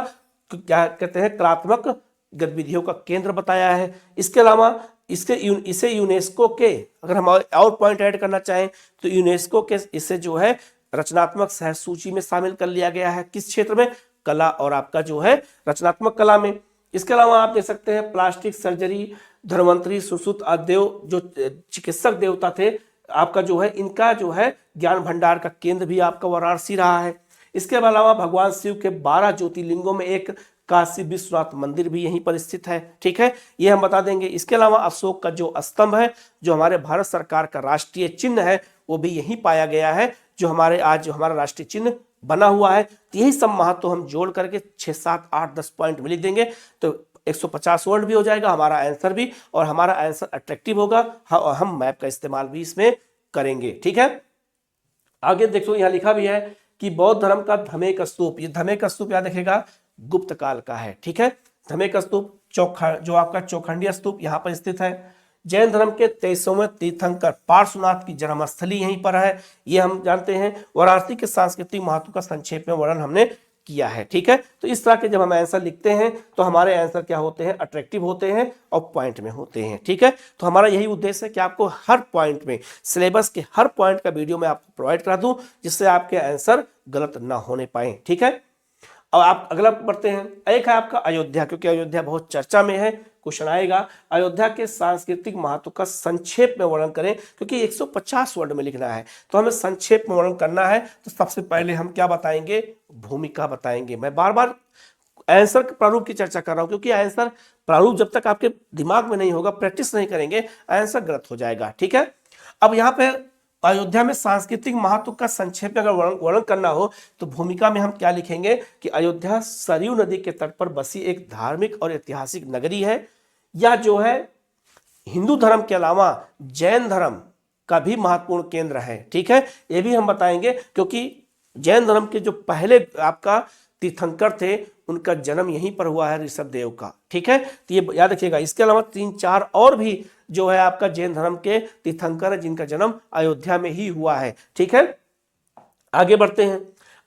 S1: क्या कहते हैं कलात्मक गतिविधियों का केंद्र बताया है। इसके अलावा इसे यूनेस्को के, अगर हम और पॉइंट ऐड करना चाहें तो यूनेस्को के इसे जो है रचनात्मक शहर सूची में शामिल कर लिया गया है। किस क्षेत्र में, कला और आपका जो है रचनात्मक कला में। इसके अलावा आप देख सकते हैं प्लास्टिक सर्जरी, धन्वंतरी, सुश्रुत आदिदेव जो चिकित्सक देवता थे आपका जो है इनका जो है ज्ञान भंडार का केंद्र भी आपका वाराणसी रहा है। इसके अलावा भगवान शिव के 12 ज्योतिर्लिंगों में एक काशी विश्वनाथ मंदिर भी यहीं पर स्थित है। ठीक है, ये हम बता देंगे। इसके अलावा अशोक का जो स्तंभ है, जो हमारे भारत सरकार का राष्ट्रीय चिन्ह है, वो भी यहीं पाया गया है, जो हमारे आज जो हमारा राष्ट्रीय चिन्ह बना हुआ है। तो यही सब महत्व हम जोड़ करके 6, 7, 8, 10 पॉइंट में लिख देंगे तो 150 वर्ड भी हो जाएगा हमारा आंसर भी, और हमारा आंसर अट्रैक्टिव होगा और हम मैप का इस्तेमाल भी इसमें करेंगे। ठीक है, आगे देखो यहाँ लिखा भी है कि बौद्ध धर्म का धमेक स्तूप, ये धमेक स्तूप याद रखेगा गुप्त काल का है। ठीक है, धमेक स्तूप जो आपका चौखंडी स्तूप यहाँ पर स्थित है। जैन धर्म के 23वें तीर्थंकर पार्श्वनाथ की जन्मस्थली यहीं पर है, ये हम जानते हैं। वाराणसी के सांस्कृतिक महत्व का संक्षेप में वर्णन हमने किया है। ठीक है, तो इस तरह के जब हम आंसर लिखते हैं तो हमारे आंसर क्या होते हैं, अट्रैक्टिव होते हैं और पॉइंट में होते हैं। ठीक है, तो हमारा यही उद्देश्य है कि आपको हर पॉइंट में, सिलेबस के हर पॉइंट का वीडियो मैं आपको प्रोवाइड करा दूं, जिससे आपके आंसर गलत ना होने पाए। ठीक है, अब आप अगला बढ़ते हैं। एक है आपका अयोध्या, क्योंकि अयोध्या बहुत चर्चा में है, क्वेश्चन आएगा, अयोध्या के सांस्कृतिक महत्व का संक्षेप में वर्णन करें, क्योंकि 150 वर्ड में लिखना है तो हमें संक्षेप में वर्णन करना है। तो सबसे पहले हम क्या बताएंगे, भूमिका बताएंगे। मैं बार बार आंसर के प्रारूप की चर्चा कर रहा हूं, क्योंकि आंसर प्रारूप जब तक आपके दिमाग में नहीं होगा, प्रैक्टिस नहीं करेंगे, आंसर गलत हो जाएगा। ठीक है, अब यहाँ पे अयोध्या में सांस्कृतिक महत्व का संक्षेप में अगर वर्णन करना हो तो भूमिका में हम क्या लिखेंगे कि अयोध्या सरयू नदी के तट पर बसी एक धार्मिक और ऐतिहासिक नगरी है, या जो है हिंदू धर्म के अलावा जैन धर्म का भी महत्वपूर्ण केंद्र है। ठीक है, ये भी हम बताएंगे, क्योंकि जैन धर्म के जो पहले आपका तीर्थंकर थे उनका जन्म यहीं पर हुआ है, ऋषभ देव का। ठीक है, तो ये याद रखिएगा। इसके अलावा 3-4 और भी जो है आपका जैन धर्म के तीर्थंकर है जिनका जन्म अयोध्या में ही हुआ है। ठीक है, आगे बढ़ते हैं।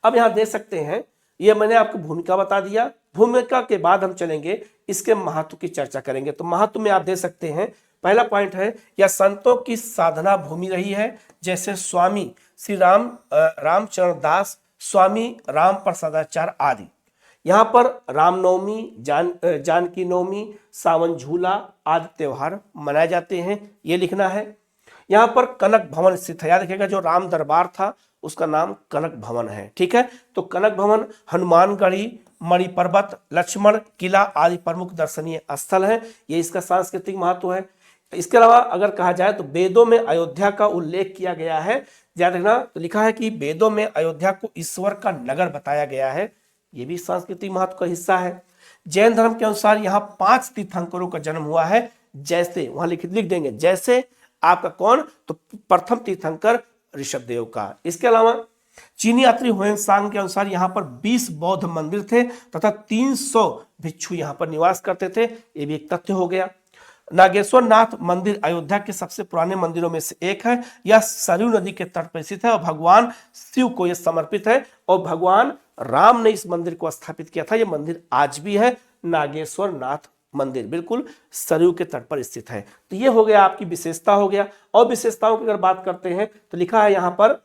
S1: अब यहां देख सकते हैं, ये मैंने आपको भूमिका बता दिया। भूमिका के बाद हम चलेंगे इसके महत्व की चर्चा करेंगे। तो महत्व में आप देख सकते हैं, पहला पॉइंट है, यह संतों की साधना भूमि रही है, जैसे स्वामी श्री रामचरण दास, स्वामी राम प्रसादाचार्य आदि। यहाँ पर रामनवमी, जानकी नवमी, सावन झूला आदि त्योहार मनाए जाते हैं, ये लिखना है। यहाँ पर कनक भवन स्थित है, याद रखिएगा जो राम दरबार था उसका नाम कनक भवन है। ठीक है, तो कनक भवन, हनुमानगढ़ी, मणि पर्वत, लक्ष्मण किला आदि प्रमुख दर्शनीय स्थल है, ये इसका सांस्कृतिक महत्व है। इसके अलावा अगर कहा जाए तो वेदों में अयोध्या का उल्लेख किया गया है, याद रखना, तो लिखा है कि वेदों में अयोध्या को ईश्वर का नगर बताया गया है, ये भी सांस्कृतिक महत्व का हिस्सा है। जैन धर्म के अनुसार यहाँ 5 तीर्थंकरों का जन्म हुआ है, जैसे वहां लिख देंगे, जैसे आपका कौन, तो प्रथम तीर्थंकर ऋषभ देव का। इसके अलावा चीनी यात्री हुएनसांग के अनुसार यहाँ पर 20 बौद्ध मंदिर थे तथा 300 भिक्षु यहाँ पर निवास करते थे, ये भी एक तथ्य हो गया। नागेश्वर नाथ मंदिर अयोध्या के सबसे पुराने मंदिरों में से एक है, यह सरयू नदी के तट पर स्थित है और भगवान शिव को यह समर्पित है, और भगवान राम ने इस मंदिर को स्थापित किया था। यह मंदिर आज भी है, नागेश्वर नाथ मंदिर बिल्कुल सरयू के तट पर स्थित है। तो ये हो गया आपकी विशेषता हो गया। और विशेषताओं की अगर बात करते हैं तो लिखा है यहाँ पर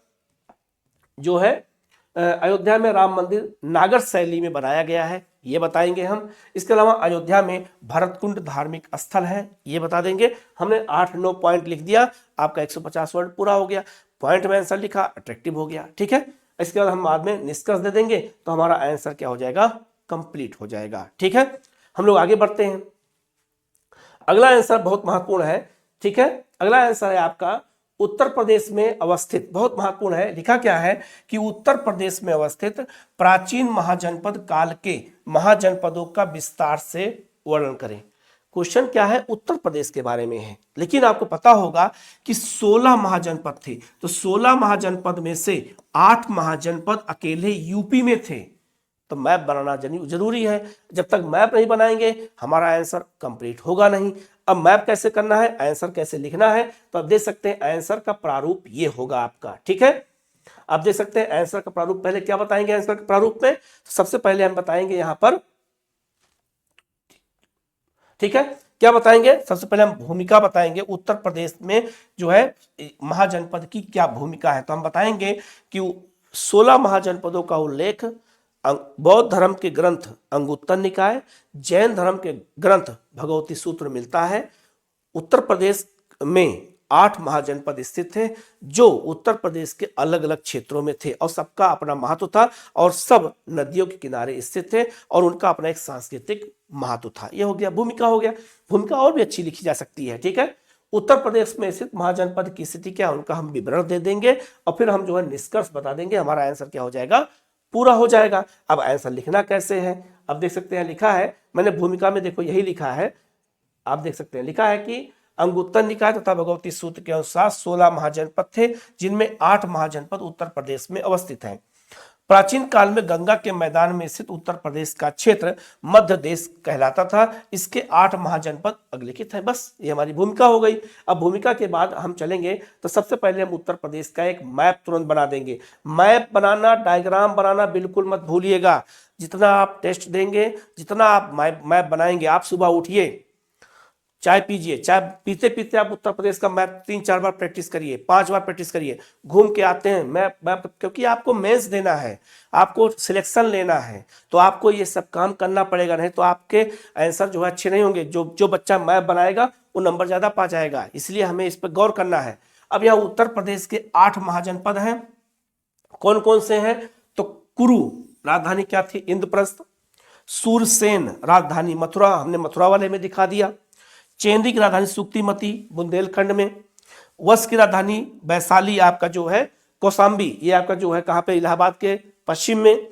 S1: जो है अयोध्या में राम मंदिर नागर शैली में बनाया गया है, ये बताएंगे हम। इसके अलावा अयोध्या में भरतकुंड धार्मिक स्थल है, ये बता देंगे। हमने 8-9 पॉइंट लिख दिया, आपका 150 वर्ड पूरा हो गया। पॉइंट में आंसर लिखा, अट्रैक्टिव हो गया। ठीक है, इसके बाद हम बाद में निष्कर्ष दे देंगे तो हमारा आंसर क्या हो जाएगा, कंप्लीट हो जाएगा। ठीक है, हम लोग आगे बढ़ते हैं। अगला आंसर बहुत महत्वपूर्ण है। ठीक है, अगला आंसर है आपका उत्तर प्रदेश में अवस्थित, बहुत महत्वपूर्ण है। लिखा क्या है कि उत्तर प्रदेश में अवस्थित प्राचीन महाजनपद काल के महाजनपदों का विस्तार से वर्णन करें। क्वेश्चन क्या है, उत्तर प्रदेश के बारे में है, लेकिन आपको पता होगा कि 16 महाजनपद थे, तो 16 महाजनपद में से 8 महाजनपद अकेले यूपी में थे। तो मैप बनाना जरूरी है, जब तक मैप नहीं बनाएंगे हमारा आंसर कंप्लीट होगा नहीं। अब मैप कैसे करना है, आंसर कैसे लिखना है, तो आप देख सकते हैं आंसर का प्रारूप ये होगा आपका। ठीक है, आप देख सकते हैं आंसर का प्रारूप। पहले क्या बताएंगे आंसर के प्रारूप में, तो सबसे पहले हम बताएंगे यहां पर, ठीक है, क्या बताएंगे, सबसे पहले हम भूमिका बताएंगे। उत्तर प्रदेश में जो है महाजनपद की क्या भूमिका है, तो हम बताएंगे कि 16 महाजनपदों का उल्लेख बौद्ध धर्म के ग्रंथ अंगुत्तर निकाय, जैन धर्म के ग्रंथ भगवती सूत्र मिलता है। उत्तर प्रदेश में 8 महाजनपद स्थित थे जो उत्तर प्रदेश के अलग अलग क्षेत्रों में थे और सबका अपना महत्व था और सब नदियों के किनारे स्थित थे और उनका अपना एक सांस्कृतिक महत्व था। यह हो गया भूमिका हो गया। भूमिका और भी अच्छी लिखी जा सकती है। ठीक है, उत्तर प्रदेश में स्थित महाजनपद की स्थिति क्या है उनका हम विवरण दे देंगे और फिर हम जो है निष्कर्ष बता देंगे, हमारा आंसर क्या हो जाएगा, पूरा हो जाएगा। अब आंसर लिखना कैसे है, अब देख सकते हैं लिखा है, मैंने भूमिका में देखो यही लिखा है, आप देख सकते हैं लिखा है कि अंगुत्तर निकाय तथा भगवती सूत्र के अनुसार 16 महाजनपद थे जिनमें 8 महाजनपद उत्तर प्रदेश में अवस्थित हैं। प्राचीन काल में गंगा के मैदान में स्थित उत्तर प्रदेश का क्षेत्र मध्य देश कहलाता था। इसके 8 महाजनपद अग्लिखित हैं। बस ये हमारी भूमिका हो गई। अब भूमिका के बाद हम चलेंगे तो सबसे पहले हम उत्तर प्रदेश का एक मैप तुरंत बना देंगे। मैप बनाना, डायग्राम बनाना बिल्कुल मत भूलिएगा। जितना आप टेस्ट देंगे, जितना आप मैप बनाएंगे, आप सुबह उठिए, चाय पीजिए, चाय पीते पीते आप उत्तर प्रदेश का मैप 3-4 बार प्रैक्टिस करिए, 5 बार प्रैक्टिस करिए, घूम के आते हैं मैप, क्योंकि आपको मेंस देना है, आपको सिलेक्शन लेना है, तो आपको ये सब काम करना पड़ेगा, नहीं तो आपके आंसर जो है अच्छे नहीं होंगे। जो बच्चा मैप बनाएगा वो नंबर ज्यादा पा जाएगा, इसलिए हमें इस पर गौर करना है। अब यहाँ उत्तर प्रदेश के 8 महाजनपद हैं, कौन कौन से हैं? तो कुरु राजधानी क्या थी? इंद्रप्रस्थ। सूरसेन राजधानी मथुरा, हमने मथुरा वाले में दिखा दिया। चेंदी की राजधानी सुक्तिमती बुंदेलखंड में। वश की राजधानी वैशाली आपका जो है कौशाम्बी, ये आपका जो है कहाँ पे? इलाहाबाद के पश्चिम में।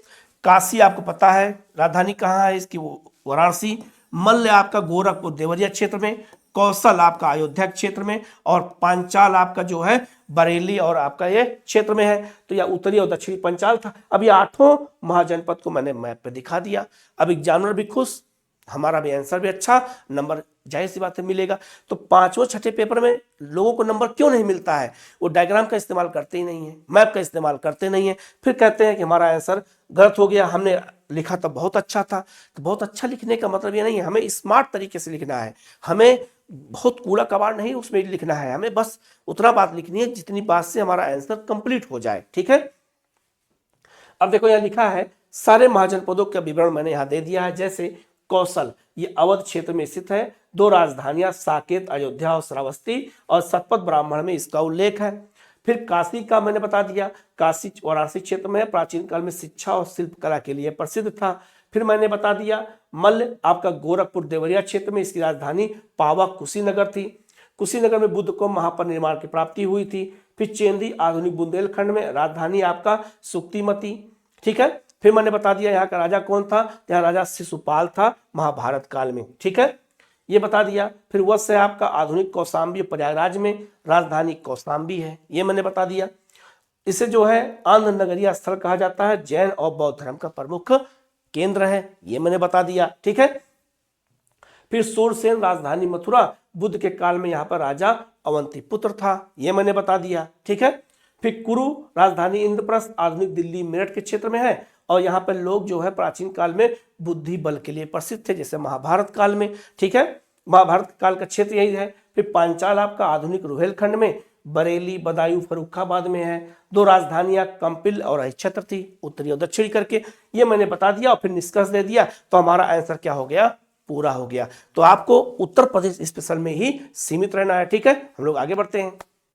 S1: काशी आपको पता है राजधानी कहाँ है इसकी? वाराणसी। मल्ल आपका गोरखपुर देवरिया क्षेत्र में। कौशल आपका अयोध्या क्षेत्र में। और पांचाल आपका जो है बरेली और आपका ये क्षेत्र में है। तो यह उत्तरी और दक्षिणी पंचाल था। अब ये 8 महाजनपद को मैंने मैप पे दिखा दिया। अब एग्जामिनर भी खुश, हमारा भी आंसर भी अच्छा, नंबर जाहिर सी बात है मिलेगा। तो 5वें 6ठे पेपर में लोगों को नंबर क्यों नहीं मिलता है? वो डायग्राम का इस्तेमाल करते ही नहीं है, मैप का इस्तेमाल करते नहीं है, फिर कहते हैं कि हमारा आंसर गलत हो गया, हमने लिखा तो बहुत अच्छा था। तो बहुत अच्छा लिखने का मतलब ये नहीं है, हमें स्मार्ट तरीके से लिखना है, हमें बहुत कूड़ा कबाड़ नहीं उसमें लिखना है, हमें बस उतना बात लिखनी है जितनी बात से हमारा आंसर कंप्लीट हो जाए। ठीक है, अब देखो यहाँ लिखा है सारे महाजनपदों का विवरण मैंने यहाँ दे दिया है। जैसे कौशल, ये अवध क्षेत्र में स्थित है, 2 राजधानियां साकेत अयोध्या और श्रावस्ती, और शतपथ ब्राह्मण में इसका उल्लेख है। फिर काशी का मैंने बता दिया, काशी वाराणसी क्षेत्र में है, प्राचीन काल में शिक्षा और शिल्पकला के लिए प्रसिद्ध था। फिर मैंने बता दिया मल्ल आपका गोरखपुर देवरिया क्षेत्र में, इसकी राजधानी पावक कुशीनगर थी। कुशीनगर में बुद्ध को महापरिनिर्वाण की प्राप्ति हुई थी। फिर चेंदी आधुनिक बुंदेलखंड में, राजधानी आपका सुक्तिमती। ठीक है, फिर मैंने बता दिया यहाँ का राजा कौन था, यहाँ राजा शिशुपाल था महाभारत काल में। ठीक है, ये बता दिया। फिर वह से आपका आधुनिक कौशाम्बी प्रयागराज में, राजधानी कौशाम्बी है, ये मैंने बता दिया। इसे जो है आंध्र नगरीय स्थल कहा जाता है, जैन और बौद्ध धर्म का प्रमुख केंद्र है, ये मैंने बता दिया। ठीक है, फिर सूरसेन राजधानी मथुरा, बुद्ध के काल में यहाँ पर राजा अवंती पुत्र था, ये मैंने बता दिया। ठीक है, फिर कुरु राजधानी इंद्रप्रस्थ आधुनिक दिल्ली मेरठ के क्षेत्र में है, और यहाँ पर लोग जो है प्राचीन काल में बुद्धि बल के लिए प्रसिद्ध थे, जैसे महाभारत काल में। ठीक है, महाभारत काल का क्षेत्र यही है। फिर पांचाल आपका आधुनिक रुहेलखंड में, बरेली बदायूं फर्रुखाबाद में है। 2 राजधानियां कंपिल और अहिच्छत्र थी, उत्तरी और दक्षिणी करके, ये मैंने बता दिया। और फिर निष्कर्ष दे दिया, तो हमारा आंसर क्या हो गया? पूरा हो गया। तो आपको उत्तर प्रदेश स्पेशल में ही सीमित रहना है। ठीक है, हम लोग आगे बढ़ते हैं।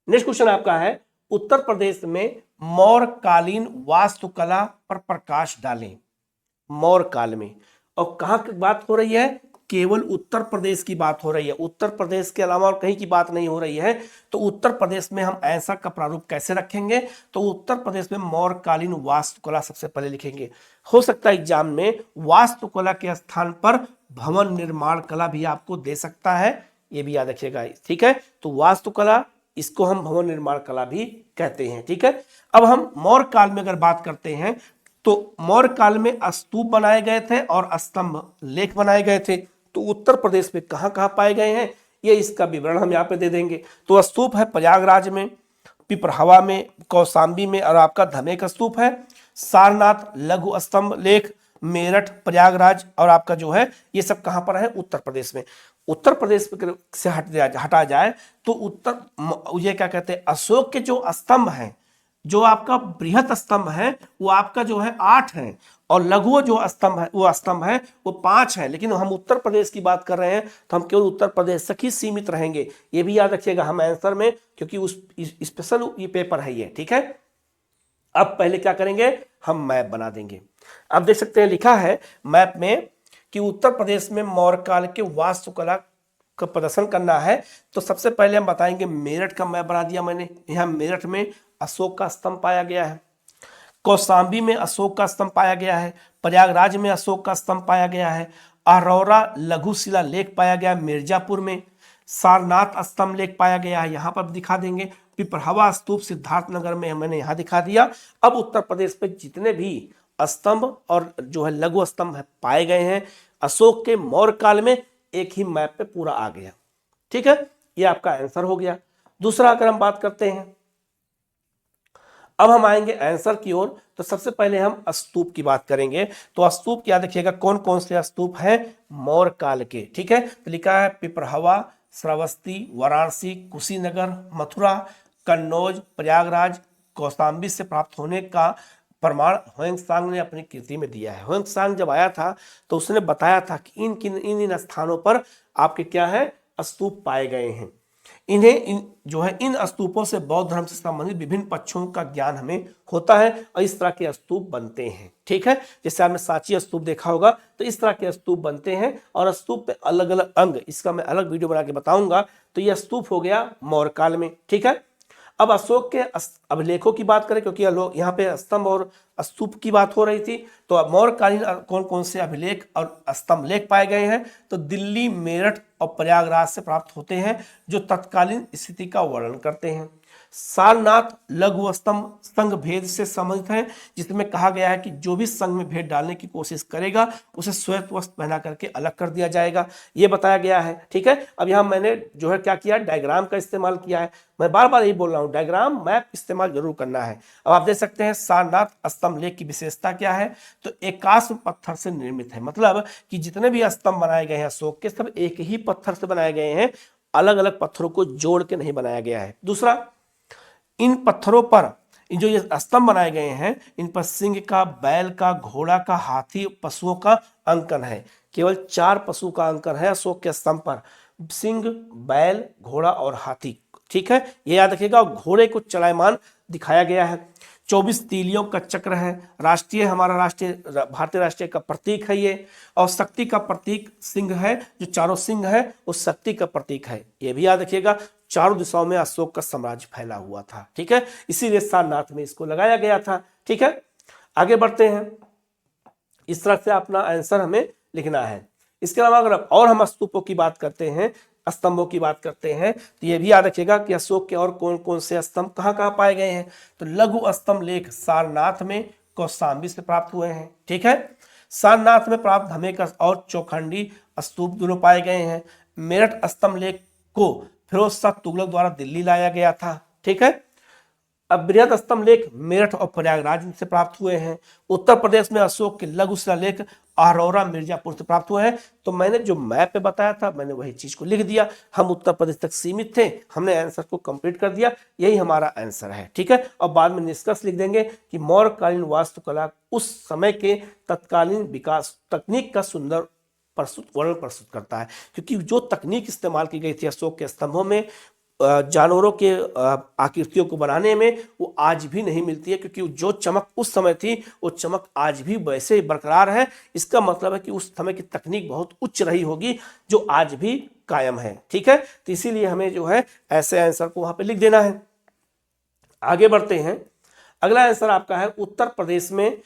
S1: नेक्स्ट क्वेश्चन आपका है, उत्तर प्रदेश में मौर्यकालीन वास्तुकला पर प्रकाश डालें। मौर्य काल में, और कहां की बात हो रही है? केवल उत्तर प्रदेश की बात हो रही है, उत्तर प्रदेश के अलावा और कहीं की बात नहीं हो रही है। तो उत्तर प्रदेश में हम ऐसा का प्रारूप कैसे रखेंगे? तो उत्तर प्रदेश में मौर्यकालीन वास्तुकला सबसे पहले लिखेंगे। हो सकता है एग्जाम में वास्तुकला के स्थान पर भवन निर्माण कला भी आपको दे सकता है, ये भी याद रखिएगा। ठीक है, तो वास्तुकला, इसको हम भवन निर्माण कला भी कहते हैं। ठीक है, अब हम मौर्य काल में अगर बात करते हैं, तो मौर्य काल में स्तूप बनाए गए थे और स्तंभ लेख बनाए गए थे। तो उत्तर प्रदेश में कहां कहां पाए गए हैं, ये इसका विवरण हम यहाँ पे दे देंगे। तो स्तूप है प्रयागराज में, पिपरहवा में, कौशाम्बी में, और आपका धमेक स्तूप है। सारनाथ लघु स्तंभ लेख मेरठ प्रयागराज, और आपका जो है ये सब कहां पर है? उत्तर प्रदेश में। उत्तर प्रदेश से हटा जाए तो उत्तर, ये क्या कहते हैं, अशोक के जो स्तंभ हैं, जो आपका बृहत स्तंभ है वो आपका जो है 8 है, और लघु जो स्तंभ है वो 5 है। लेकिन हम उत्तर प्रदेश की बात कर रहे हैं, तो हम केवल उत्तर प्रदेश तक ही सीमित रहेंगे, ये भी याद रखिएगा हम आंसर में, क्योंकि उस स्पेशल ये पेपर है ये। ठीक है, अब पहले क्या करेंगे, हम मैप बना देंगे। अब देख सकते हैं लिखा है मैप में कि उत्तर प्रदेश में मौर्य काल के वास्तुकला का प्रदर्शन करना है। तो सबसे पहले हम बताएंगे, मेरठ का मैप बना दिया मैंने। यहाँ मेरठ में अशोक का स्तंभ पाया गया है, कौशाम्बी में अशोक का स्तंभ पाया गया है, प्रयागराज में अशोक का स्तंभ पाया गया है, अरोरा लघु शिला लेख पाया गया मिर्जापुर में, सारनाथ स्तंभ लेख पाया गया है, यहाँ पर दिखा देंगे। पिपरहवा स्तूप सिद्धार्थनगर में मैंने यहाँ दिखा दिया। अब उत्तर प्रदेश में जितने भी स्तंभ और जो है लघु स्तंभ है पाए गए हैं अशोक के मौर्य काल में, एक ही मैप पे पूरा आ गया। ठीक है, ये आपका आंसर हो गया। दूसरा अगर हम बात करते हैं, अब हम आएंगे आंसर की ओर। तो सबसे पहले हम स्तूप की बात करेंगे। तो स्तूप याद रखिएगा कौन कौन से स्तूप हैं मौर्य काल के। ठीक है, तो लिखा है पिपरहवा, श्रावस्ती, वाराणसी, कुशीनगर, मथुरा, कन्नौज, प्रयागराज, कौशाम्बी से प्राप्त होने का प्रमाण ह्वेंत्सांग ने अपनी कृति में दिया है। ह्वेंत्सांग जब आया था तो उसने बताया था कि इन स्थानों पर आपके क्या है, स्तूप पाए गए हैं। इन स्तूपों से बौद्ध धर्म से संबंधित विभिन्न पक्षों का ज्ञान हमें होता है और इस तरह के स्तूप बनते हैं। ठीक है, जैसे आपने सांची स्तूप देखा होगा तो इस तरह के स्तूप बनते हैं और स्तूप में अलग अलग अंग, इसका मैं अलग वीडियो बना के बताऊंगा। तो यह स्तूप हो गया मौर्य काल में। ठीक है, अब अशोक के अभिलेखों की बात करें, क्योंकि यहाँ पे स्तंभ और स्तूप की बात हो रही थी, तो अब मौर्यकालीन कौन कौन से अभिलेख और स्तंभ लेख पाए गए हैं, तो दिल्ली, मेरठ और प्रयागराज से प्राप्त होते हैं जो तत्कालीन स्थिति का वर्णन करते हैं। सारनाथ लघु स्तंभ संघ भेद से संबंधित है, जिसमें कहा गया है कि जो भी संघ में भेद डालने की कोशिश करेगा उसे श्वेत वस्त्र पहना करके अलग कर दिया जाएगा, ये बताया गया है। ठीक है, अब यहाँ मैंने जो है क्या किया, डायग्राम का इस्तेमाल किया है। मैं बार बार यही बोल रहा हूँ, डायग्राम मैप इस्तेमाल जरूर करना है। अब आप देख सकते हैं सारनाथ स्तंभ लेख की विशेषता क्या है, तो एकाश्म पत्थर से निर्मित है, मतलब कि जितने भी स्तंभ बनाए गए हैं अशोक के सब एक ही पत्थर से बनाए गए हैं, अलग अलग पत्थरों को जोड़ के नहीं बनाया गया है। दूसरा, इन पत्थरों पर जो ये स्तंभ बनाए गए हैं इन पर सिंह का, बैल का, घोड़ा का, हाथी, पशुओं का अंकन है। केवल 4 पशु का अंकन है अशोक के स्तंभ पर, सिंह, बैल, घोड़ा और हाथी। ठीक है, ये याद रखिएगा। घोड़े को चलायमान दिखाया गया है। 24 तीलियों का चक्र है। भारतीय राष्ट्रीय का प्रतीक है ये, और शक्ति का प्रतीक सिंह है, जो चारों सिंह है उस शक्ति का प्रतीक है। ये भी याद रखिएगा। चारों दिशाओं में अशोक का साम्राज्य फैला हुआ था। ठीक है, इसीलिए सारनाथ में इसको लगाया गया था। ठीक है, आगे बढ़ते हैं। इस तरह से अपना आंसर हमें लिखना है। इसके अलावा अगर और हम स्तूपों की बात करते हैं, स्तंभों की बात करते हैं, तो ये भी याद रखिएगा कि अशोक के और कौन कौन से स्तंभ कहाँ कहाँ पाए गए हैं, तो लघु स्तंभ लेख सारनाथ में, कौशाम्बी से प्राप्त हुए हैं। ठीक है, सारनाथ में प्राप्त धमेका और चौखंडी स्तूप दोनों पाए गए हैं। मेरठ स्तंभ लेख को फिरोज शाह तुगलक द्वारा दिल्ली लाया गया था। ठीक है, अब बृहद स्तंभ लेख मेरठ और प्रयागराज से प्राप्त हुए हैं। उत्तर प्रदेश में अशोक के लघु शिलालेख अरोरा, मिर्जापुर से प्राप्त हुए हैं। तो मैंने जो मैप पे बताया था मैंने वही चीज को लिख दिया। हम उत्तर प्रदेश तक सीमित थे, हमने आंसर को कंप्लीट कर दिया, यही हमारा आंसर है। ठीक है, और बाद में निष्कर्ष लिख देंगे कि मौर्यकालीन वास्तुकला उस समय के तत्कालीन विकास तकनीक का सुंदर वर्णन प्रस्तुत करता है, क्योंकि जो तकनीक इस्तेमाल की गई थी अशोक के स्तंभों में जानवरों के आकृतियों को बनाने में, वो आज भी नहीं मिलती है, क्योंकि जो चमक उस समय थी वो चमक आज भी वैसे ही बरकरार है। इसका मतलब है कि उस समय की तकनीक बहुत उच्च रही होगी जो आज भी कायम है। ठीक है, तो इसीलिए हमें जो है ऐसे आंसर को वहां पे लिख देना है। आगे बढ़ते हैं। अगला आंसर आपका है उत्तर प्रदेश में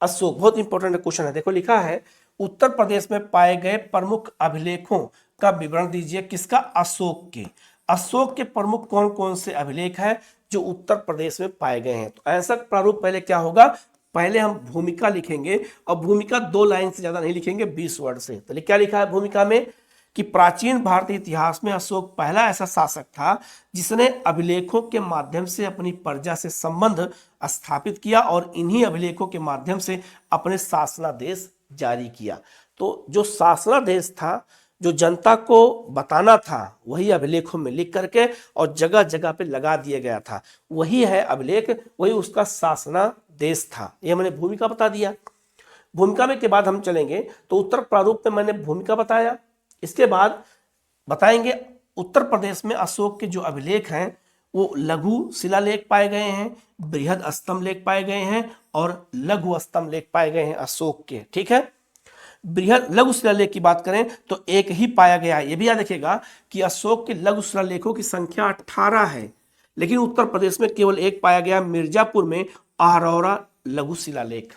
S1: अशोक। बहुत इंपॉर्टेंट क्वेश्चन है, देखो लिखा है उत्तर प्रदेश में पाए गए प्रमुख अभिलेखों का विवरण दीजिए। किसका? अशोक के। अशोक के प्रमुख कौन कौन से अभिलेख हैं जो उत्तर प्रदेश में पाए गए हैं? तो आंसर प्रारूप पहले क्या होगा, पहले हम भूमिका लिखेंगे, और भूमिका 2 लाइन से ज्यादा नहीं लिखेंगे, 20 वर्ड से। तो क्या लिखा है भूमिका में कि प्राचीन भारतीय इतिहास में अशोक पहला ऐसा शासक था जिसने अभिलेखों के माध्यम से अपनी प्रजा से संबंध स्थापित किया और इन्हीं अभिलेखों के माध्यम से अपने शासनादेश जारी किया। तो जो शासनादेश था, जो जनता को बताना था, वही अभिलेखों में लिख करके और जगह जगह पे लगा दिया गया था, वही है अभिलेख, वही उसका शासनादेश था। ये मैंने भूमिका बता दिया। भूमिका में के बाद हम चलेंगे तो उत्तर प्रारूप में मैंने भूमिका बताया। इसके बाद बताएंगे उत्तर प्रदेश में अशोक के जो अभिलेख हैं वो लघु शिलालेख पाए गए हैं, बृहद स्तंभ लेख पाए गए हैं और लघु स्तंभ लेख पाए गए हैं अशोक के। ठीक है, बृहद लघु शिलालेख की बात करें तो एक ही पाया गया है। यह भी याद रखिएगा कि अशोक के लघु शिलालेखों की संख्या 18 है, लेकिन उत्तर प्रदेश में केवल एक पाया गया, मिर्जापुर में अरोरा लघु शिलालेख।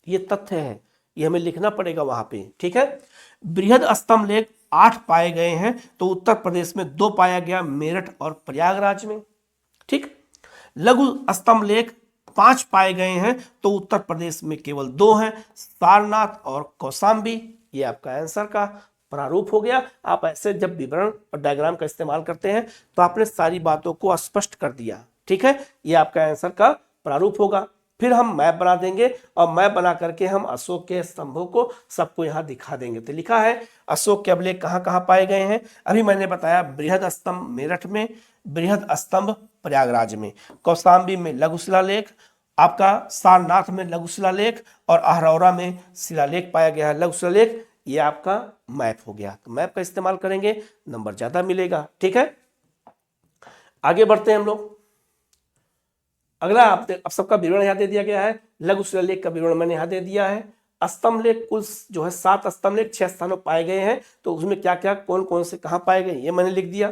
S1: ये तथ्य है, ये हमें लिखना पड़ेगा वहां पे। ठीक है, बृहद स्तंभ लेख 8 पाए गए हैं, तो उत्तर प्रदेश में 2 पाया गया, मेरठ और प्रयागराज में। ठीक, लघु स्तंभ लेख 5 पाए गए हैं, तो उत्तर प्रदेश में केवल 2 हैं, सारनाथ और कौशाम्बी। ये आपका आंसर का प्रारूप हो गया। आप ऐसे जब विवरण और डायग्राम का इस्तेमाल करते हैं तो आपने सारी बातों को स्पष्ट कर दिया। ठीक है, ये आपका आंसर का प्रारूप होगा। फिर हम मैप बना देंगे और मैप बना करके हम अशोक के स्तंभों को सबको यहाँ दिखा देंगे। तो लिखा है अशोक के अभिलेख कहाँ कहाँ पाए गए हैं। अभी मैंने बताया बृहद स्तंभ मेरठ में, बृहद स्तंभ प्रयागराज में, कौशाम्बी में लघु शिलालेख, आपका सारनाथ में लघु शिलालेख और अहरौरा में शिलालेख पाया गया है लघु शिलालेख। ये आपका मैप हो गया। तो मैप का इस्तेमाल करेंगे, नंबर ज्यादा मिलेगा। ठीक है, आगे बढ़ते हैं हम लोग। अगला आप सबका विवरण यहाँ दे दिया गया है। लघु शिलालेख का विवरण मैंने यहाँ दे दिया है। स्तंभ लेख कुल जो है 7 स्तंभ लेख 6 स्थानों पाए गए हैं, तो उसमें क्या क्या कौन कौन से कहाँ पाए गए ये मैंने लिख दिया।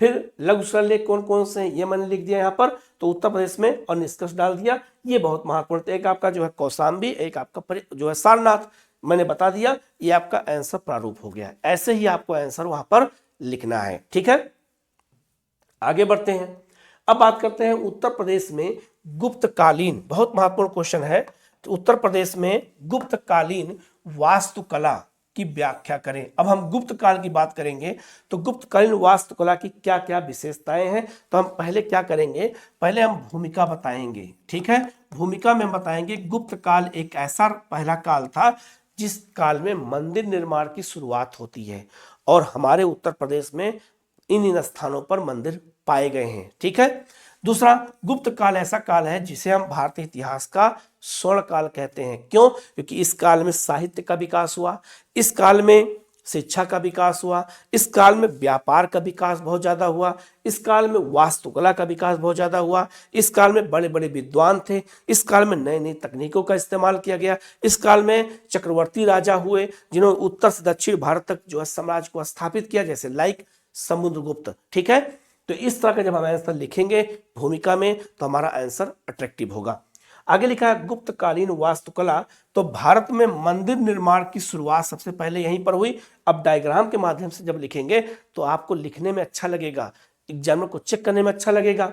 S1: फिर लघु शिलालेख कौन कौन से हैं ये मैंने लिख दिया यहाँ पर, तो उत्तर प्रदेश में, और निष्कर्ष डाल दिया। ये बहुत महत्वपूर्ण, एक आपका जो है कौशाम्बी, एक आपका जो है सारनाथ, मैंने बता दिया। ये आपका आंसर प्रारूप हो गया। ऐसे ही आपको आंसर वहां पर लिखना है। ठीक है, आगे बढ़ते हैं। अब बात करते हैं उत्तर प्रदेश में गुप्तकालीन, बहुत महत्वपूर्ण क्वेश्चन है। तो उत्तर प्रदेश में गुप्तकालीन वास्तुकला की व्याख्या करें। अब हम गुप्त काल की बात करेंगे, तो गुप्तकालीन वास्तुकला की क्या क्या विशेषताएं हैं। तो हम पहले क्या करेंगे, पहले हम भूमिका बताएंगे। ठीक है, भूमिका में बताएंगे गुप्त काल एक ऐसा पहला काल था जिस काल में मंदिर निर्माण की शुरुआत होती है, और हमारे उत्तर प्रदेश में इन स्थानों पर मंदिर पाए गए हैं। ठीक है, दूसरा गुप्त काल ऐसा काल है जिसे हम भारतीय इतिहास का स्वर्ण काल कहते हैं। क्यों? क्योंकि इस काल में साहित्य का विकास हुआ, इस काल में शिक्षा का विकास हुआ, इस काल में व्यापार का विकास बहुत ज्यादा हुआ, इस काल में वास्तुकला का विकास बहुत ज्यादा हुआ, इस काल में बड़े बड़े विद्वान थे, इस काल में नई नई तकनीकों का इस्तेमाल किया गया, इस काल में चक्रवर्ती राजा हुए जिन्होंने उत्तर से दक्षिण भारत तक जो है साम्राज्य को स्थापित किया, जैसे लाइक समुद्रगुप्त। ठीक है, तो इस तरह का जब हम आंसर लिखेंगे भूमिका में तो हमारा आंसर अट्रैक्टिव होगा। आगे लिखा है गुप्तकालीन वास्तुकला, तो भारत में मंदिर निर्माण की शुरुआत सबसे पहले यहीं पर हुई। अब डायग्राम के माध्यम से जब लिखेंगे तो आपको लिखने में अच्छा लगेगा, एग्जामिनर को चेक करने में अच्छा लगेगा।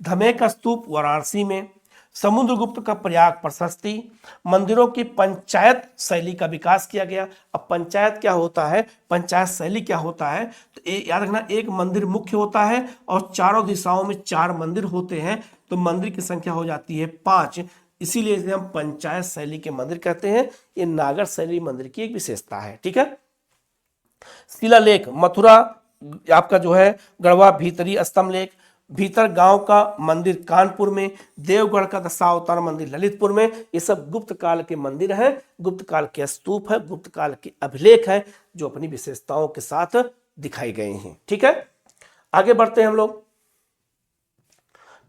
S1: धमेक स्तूप वाराणसी में, समुद्रगुप्त का प्रयाग प्रशस्ति, मंदिरों की पंचायत शैली का विकास किया गया। अब पंचायत क्या होता है, पंचायत शैली क्या होता है, तो याद रखना एक मंदिर मुख्य होता है और चारों दिशाओं में 4 मंदिर होते हैं, तो मंदिर की संख्या हो जाती है 5, इसीलिए इसे हम पंचायत शैली के मंदिर कहते हैं। ये नागर शैली मंदिर की एक विशेषता है। ठीक है, शिलालेख मथुरा आपका जो है गढ़वा भीतरी स्तंभ लेख, भीतर गांव का मंदिर कानपुर में, देवगढ़ का दशावतार मंदिर ललितपुर में, ये सब गुप्त काल के मंदिर हैं, गुप्त काल के स्तूप है, गुप्त काल के अभिलेख है जो अपनी विशेषताओं के साथ दिखाई गए हैं। ठीक है, आगे बढ़ते हैं हम लोग।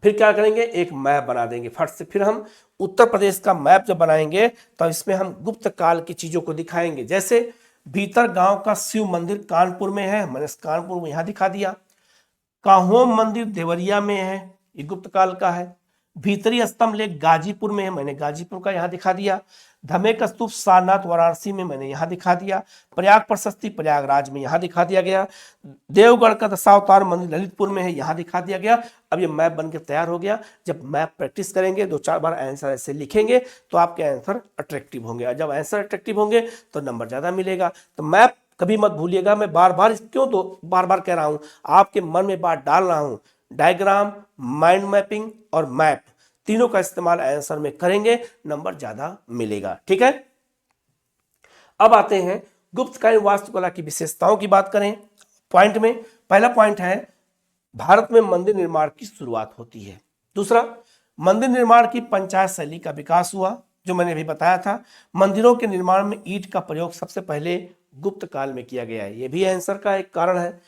S1: फिर क्या करेंगे, एक मैप बना देंगे फट से। फिर हम उत्तर प्रदेश का मैप जब बनाएंगे तो इसमें हम गुप्त काल की चीजों को दिखाएंगे। जैसे भीतर गांव का शिव मंदिर कानपुर में है, मैंने कानपुर में यहां दिखा दिया। काहोम मंदिर देवरिया में है, ये गुप्त काल का है। भीतरी स्तंभ लेख गाजीपुर में है, मैंने गाजीपुर का यहाँ दिखा दिया। धमेक स्तूप सारनाथ वाराणसी में, मैंने यहाँ दिखा दिया। प्रयाग प्रशस्ति प्रयागराज में यहाँ दिखा दिया गया। देवगढ़ का दशावतार मंदिर ललितपुर में है, यहाँ दिखा दिया गया। अब ये मैप बनकर तैयार हो गया। जब मैप प्रैक्टिस करेंगे 2-4 बार आंसर ऐसे लिखेंगे तो आपके आंसर अट्रैक्टिव होंगे, और जब आंसर अट्रैक्टिव होंगे तो नंबर ज्यादा मिलेगा। तो मैप कभी मत भूलिएगा। मैं बार बार कह रहा हूं, आपके मन में बात डाल रहा हूं। डायग्राम, माइंड मैपिंग और मैप तीनों का इस्तेमाल आंसर में करेंगे, नंबर ज्यादा मिलेगा। ठीक है, अब आते हैं गुप्तकालीन वास्तुकला की विशेषताओं की बात करें। पॉइंट में पहला पॉइंट है भारत में मंदिर निर्माण की शुरुआत होती है। दूसरा, मंदिर निर्माण की पंचायत शैली का विकास हुआ, जो मैंने अभी बताया था। मंदिरों के निर्माण में ईंट का प्रयोग सबसे पहले गुप्त काल में किया गया है, यह भी आंसर का एक कारण है।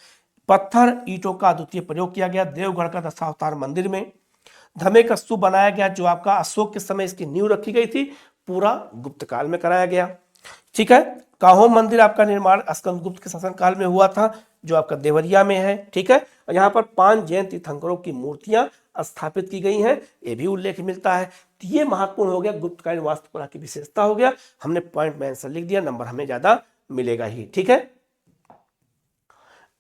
S1: पत्थर ईंटों का अद्वितीय प्रयोग किया गया देवगढ़ का दशावतार मंदिर में। धमेक स्तूप बनाया गया, जो आपका अशोक के समय इसकी नींव रखी गई थी, पूरा गुप्त काल में कराया गया। ठीक है, काहोम मंदिर आपका निर्माण स्कंदगुप्त के शासन काल में हुआ था, जो आपका देवरिया में है। ठीक है, और यहाँ पर 5 जैन तीर्थंकरों की मूर्तियां स्थापित की गई हैं, ये भी उल्लेख मिलता है। तो ये महत्वपूर्ण हो गया, गुप्तकालीन वास्तुकला की विशेषता हो गया। हमने पॉइंट में आंसर लिख दिया, नंबर हमें ज्यादा मिलेगा ही। ठीक है,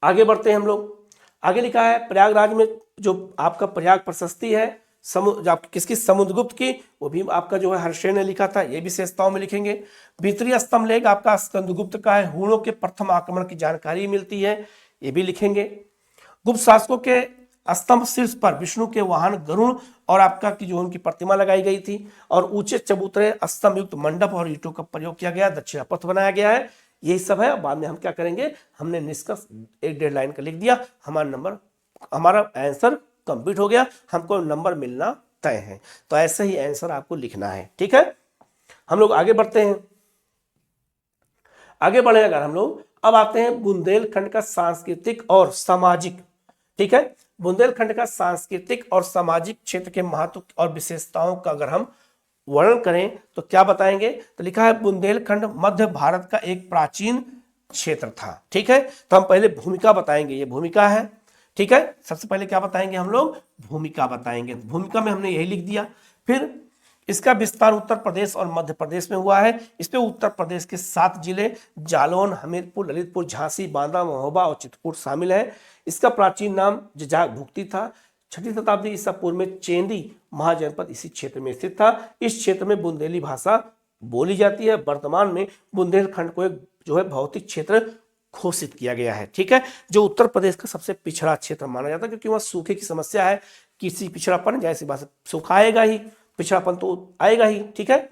S1: आगे बढ़ते हैं हम लोग। आगे लिखा है प्रयागराज में जो आपका प्रयाग प्रशस्ति है किसकी, समुद्रगुप्त की, वो भी आपका जो है हर्षेय ने लिखा था, ये विशेषताओं में लिखेंगे। भीतरी स्तंभ लेख आपका स्कंदगुप्त का है, हूणों के प्रथम आक्रमण की जानकारी मिलती है, ये भी लिखेंगे। गुप्त शासकों के स्तंभ शीर्ष पर विष्णु के वाहन गरुड़ और आपका की जो उनकी प्रतिमा लगाई गई थी, और ऊंचे चबूतरे स्तंभ युक्त मंडप और ईंटों का प्रयोग किया गया, दक्षिणा पथ बनाया गया है। यही सब है। बाद में हम क्या करेंगे, हमने निष्कर्ष 1-1.5 लाइन का लिख दिया, हमारा आंसर कंप्लीट हो गया, हमको नंबर मिलना तय है। तो ऐसे ही आंसर आपको लिखना है, ठीक है। हम लोग आगे बढ़ते हैं। आगे बढ़े अगर हम लोग, अब आते हैं बुंदेलखंड का सांस्कृतिक और सामाजिक, ठीक है। बुंदेलखंड का सांस्कृतिक और सामाजिक क्षेत्र के महत्व और विशेषताओं का अगर हम वर्णन करें तो क्या बताएंगे, तो लिखा है बुंदेलखंड मध्य भारत का एक प्राचीन क्षेत्र था, ठीक है। तो हम पहले भूमिका बताएंगे, ये भूमिका है, ठीक है। सबसे पहले क्या बताएंगे हम लोग, भूमिका बताएंगे। भूमिका में हमने यही लिख दिया। फिर इसका विस्तार उत्तर प्रदेश और मध्य प्रदेश में हुआ है। इस पे उत्तर प्रदेश के 7 जिले जालौन, हमीरपुर, ललितपुर, झांसी, बांदा, महोबा और चित्रकूट शामिल है। इसका प्राचीन नाम जजाग भुक्ति था। 6वीं शताब्दी ईसा पूर्व में चेंदी महाजनपद इसी क्षेत्र में स्थित था। इस क्षेत्र में बुंदेली भाषा बोली जाती है। वर्तमान में बुंदेलखंड को एक जो है भौतिक क्षेत्र घोषित किया गया है, ठीक है, जो उत्तर प्रदेश का सबसे पिछड़ा क्षेत्र माना जाता है, क्योंकि वहां सूखे की समस्या है। किसी पिछड़ापन जैसी बात, सूखा आएगा ही, पिछड़ापन तो आएगा ही, ठीक है।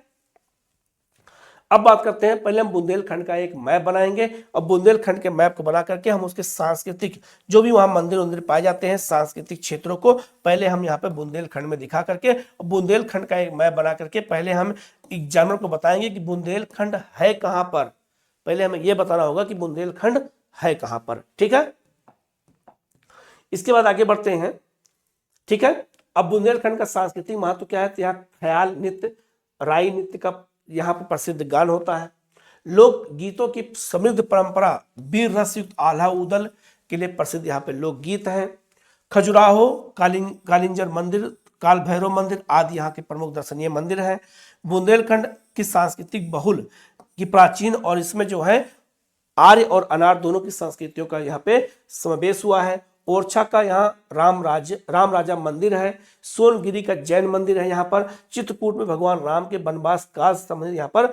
S1: अब बात करते हैं, पहले हम बुंदेलखंड का एक मैप बनाएंगे और बुंदेलखंड के मैप को बना करके हम उसके सांस्कृतिक जो भी वहां मंदिर पाए जाते हैं, सांस्कृतिक क्षेत्रों को पहले हम यहाँ पे बुंदेलखंड में दिखा करके, बुंदेलखंड का एक मैप बना करके पहले हम एग्जामिनर को बताएंगे कि बुंदेलखंड है कहां पर। पहले हमें यह बताना होगा कि बुंदेलखंड है कहां पर, ठीक है। इसके बाद आगे बढ़ते हैं, ठीक है। अब बुंदेलखंड का सांस्कृतिक महत्व क्या है, तो यहाँ ख्याल नृत्य, राई नृत्य का यहाँ पर प्रसिद्ध गान होता है। लोक गीतों की समृद्ध परंपरा, वीर रस युक्त आल्हा उदल के लिए प्रसिद्ध यहाँ पे लोकगीत है। खजुराहो, कालिंजर मंदिर, काल भैरव मंदिर आदि यहाँ के प्रमुख दर्शनीय मंदिर हैं। बुंदेलखंड की सांस्कृतिक बहुल की प्राचीन, और इसमें जो है आर्य और अनार्य दोनों की संस्कृतियों का यहाँ पे समावेश हुआ है। ओरछा का यहाँ राम राजा मंदिर है। सोनगिरी का जैन मंदिर है यहाँ पर। चित्रकूट में भगवान राम के वनवास काल संबंधित यहाँ पर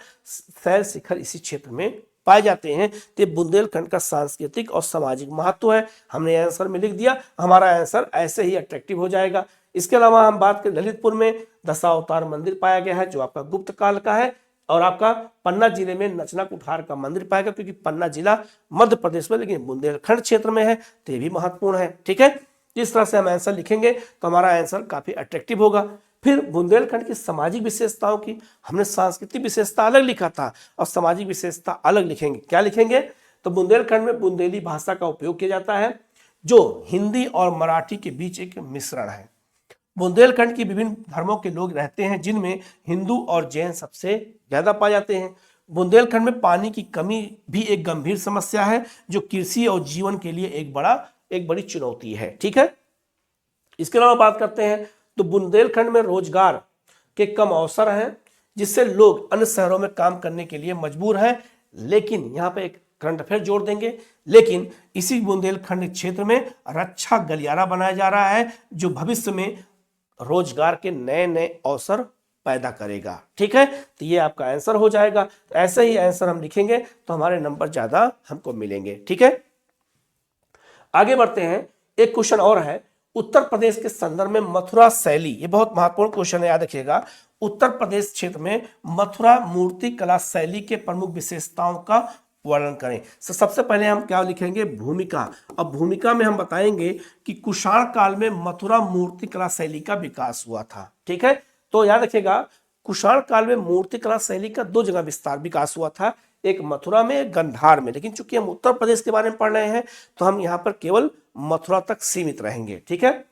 S1: शैल शिखर इसी क्षेत्र में पाए जाते हैं। तो बुंदेलखंड का सांस्कृतिक और सामाजिक महत्व है, हमने आंसर में लिख दिया। हमारा आंसर ऐसे ही अट्रैक्टिव हो जाएगा। इसके अलावा हम बात करें, ललितपुर में दशावतार मंदिर पाया गया है जो आपका गुप्त काल का है, और आपका पन्ना जिले में नचना कुठार का मंदिर पाएगा, क्योंकि पन्ना जिला मध्य प्रदेश में लेकिन बुंदेलखंड क्षेत्र में है, तो ये भी महत्वपूर्ण है, ठीक है। इस तरह से हम आंसर लिखेंगे तो हमारा आंसर काफी अट्रैक्टिव होगा। फिर बुंदेलखंड की सामाजिक विशेषताओं की, हमने सांस्कृतिक विशेषता अलग लिखा था और सामाजिक विशेषता अलग लिखेंगे। क्या लिखेंगे, तो बुंदेलखंड में बुंदेली भाषा का उपयोग किया जाता है जो हिंदी और मराठी के बीच एक मिश्रण है। बुंदेलखंड की विभिन्न धर्मों के लोग रहते हैं, जिनमें हिंदू और जैन सबसे ज्यादा पाए जाते हैं। बुंदेलखंड में पानी की कमी भी एक गंभीर समस्या है, जो कृषि और जीवन के लिए एक बड़ी चुनौती है, ठीक है। इसके अलावा बात करते हैं तो बुंदेलखंड में रोजगार के कम अवसर हैं, जिससे लोग अन्य शहरों में काम करने के लिए मजबूर हैं। लेकिन यहाँ पे एक करंट अफेयर जोड़ देंगे, लेकिन इसी बुंदेलखंड क्षेत्र में रक्षा गलियारा बनाया जा रहा है, जो भविष्य में रोजगार के नए नए अवसर पैदा करेगा, ठीक है। तो ये आपका आंसर हो जाएगा। तो ऐसे ही आंसर हम लिखेंगे तो हमारे नंबर ज्यादा हमको मिलेंगे, ठीक है। आगे बढ़ते हैं, एक क्वेश्चन और है, उत्तर प्रदेश के संदर्भ में मथुरा शैली, ये बहुत महत्वपूर्ण क्वेश्चन है, याद रखिएगा। उत्तर प्रदेश क्षेत्र में मथुरा मूर्ति कला शैली के प्रमुख विशेषताओं का वर्णन करें। सबसे पहले हम क्या लिखेंगे, भूमिका। अब भूमिका में हम बताएंगे कि कुषाण काल में मथुरा मूर्ति कला शैली का विकास हुआ था, ठीक है। तो याद रखिएगा, कुषाण काल में मूर्ति कला शैली का 2 जगह विकास हुआ था, एक मथुरा में, एक गंधार में। लेकिन चूंकि हम उत्तर प्रदेश के बारे में पढ़ रहे हैं तो हम यहाँ पर केवल मथुरा तक सीमित रहेंगे, ठीक है।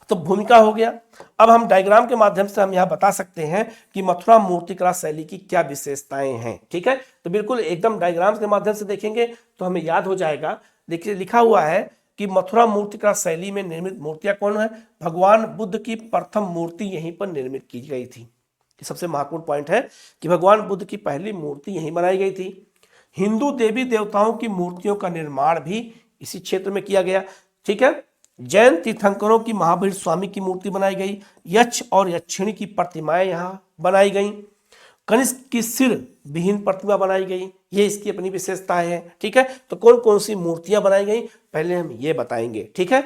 S1: तो भूमिका हो गया। अब हम डायग्राम के माध्यम से हम यहाँ बता सकते हैं कि मथुरा मूर्तिकला शैली की क्या विशेषताएं हैं, ठीक है। तो बिल्कुल एकदम डायग्राम के माध्यम से देखेंगे तो हमें याद हो जाएगा। देखिए लिखा हुआ है कि मथुरा मूर्तिकला शैली में निर्मित मूर्तियां कौन है, भगवान बुद्ध की प्रथम मूर्ति यहीं पर निर्मित की गई थी। ये सबसे महत्वपूर्ण पॉइंट है कि भगवान बुद्ध की पहली मूर्ति यहीं बनाई गई थी। हिंदू देवी देवताओं की मूर्तियों का निर्माण भी इसी क्षेत्र में किया गया, ठीक है। जैन तीर्थंकरों की महावीर स्वामी की मूर्ति बनाई गई। यक्ष और यक्षिणी की प्रतिमाएं यहाँ बनाई गई। कनिष्क की सिर विहीन प्रतिमा बनाई गई, ये इसकी अपनी विशेषताएं है, ठीक है। तो कौन कौन सी मूर्तियां बनाई गई पहले हम ये बताएंगे, ठीक है।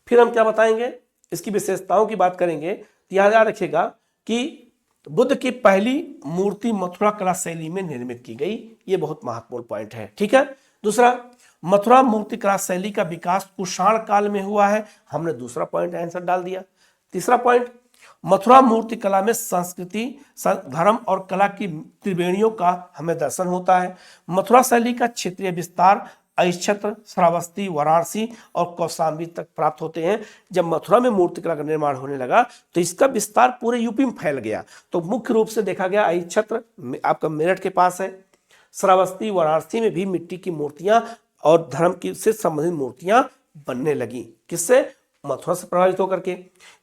S1: फिर हम क्या बताएंगे, इसकी विशेषताओं की बात करेंगे। तो याद रखिएगा कि बुद्ध की पहली मूर्ति मथुरा कला शैली में निर्मित की गई, ये बहुत महत्वपूर्ण पॉइंट है। ठीक है। दूसरा, मथुरा मूर्ति कला शैली का विकास कुषाण काल में हुआ है, हमने दूसरा पॉइंट आंसर डाल दिया। तीसरा पॉइंट, मथुरा मूर्ति कला में संस्कृति, धर्म और कला की त्रिवेणियों का हमें दर्शन होता है। मथुरा शैली का क्षेत्रीय विस्तार अहिच्छत्र, श्रावस्ती, वाराणसी और कौशाम्बी तक प्राप्त होते हैं। जब मथुरा में मूर्ति कला का निर्माण होने लगा तो इसका विस्तार पूरे यूपी में फैल गया। तो मुख्य रूप से देखा गया अहिच्छत्र आपका मेरठ के पास है, श्रावस्ती, वाराणसी में भी मिट्टी की मूर्तियां और धर्म की से संबंधित मूर्तियां बनने लगी। किससे? मथुरा से प्रभावित होकर के।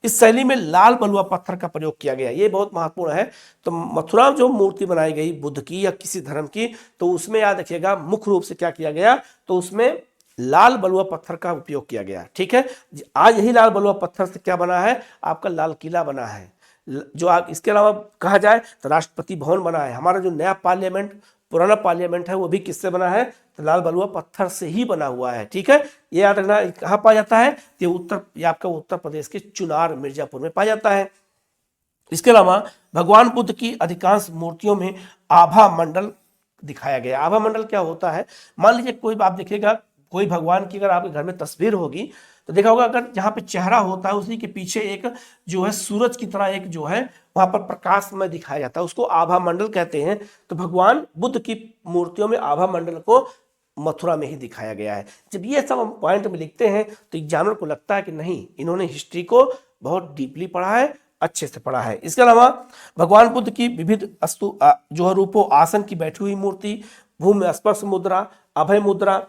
S1: इस शैली में लाल बलुआ पत्थर का प्रयोग किया गया, ये बहुत महत्वपूर्ण है। तो मथुरा जो मूर्ति बनाई गई बुद्ध की या किसी धर्म की, तो उसमें याद रखिएगा मुख्य रूप से क्या किया गया, तो उसमें लाल बलुआ पत्थर का उपयोग किया गया। ठीक है। आज यही लाल बलुआ पत्थर से क्या बना है, आपका लाल किला बना है। जो इसके अलावा कहा जाए तो राष्ट्रपति भवन बना है। हमारा जो नया पार्लियामेंट, पुराना पार्लियामेंट है, वो भी किससे बना है, तो लाल बलुआ पत्थर से ही बना हुआ है। ठीक है। ये याद रखना, कहाँ पाया जाता है, ये आपका उत्तर प्रदेश के चुनार मिर्जापुर में पाया जाता है। इसके अलावा भगवान बुद्ध की अधिकांश मूर्तियों में आभा मंडल दिखाया गया। आभा मंडल क्या होता है, मान लीजिए कोई आप देखिएगा, कोई भगवान की अगर आपके घर में तस्वीर होगी तो देखा होगा, अगर जहाँ पे चेहरा होता है उसी के पीछे एक जो है सूरज की तरह एक जो है वहां पर प्रकाश में दिखाया जाता है, उसको आभा मंडल कहते हैं। तो भगवान बुद्ध की मूर्तियों में आभा मंडल को मथुरा में ही दिखाया गया है। जब ये सब हम पॉइंट में लिखते हैं तो एग्जामिनर को लगता है कि नहीं, इन्होंने हिस्ट्री को बहुत डीपली पढ़ा है, अच्छे से पढ़ा है। इसके अलावा भगवान बुद्ध की विविध जो है रूपों, आसन की बैठी हुई मूर्ति, भूमि स्पर्श मुद्रा, अभय मुद्रा,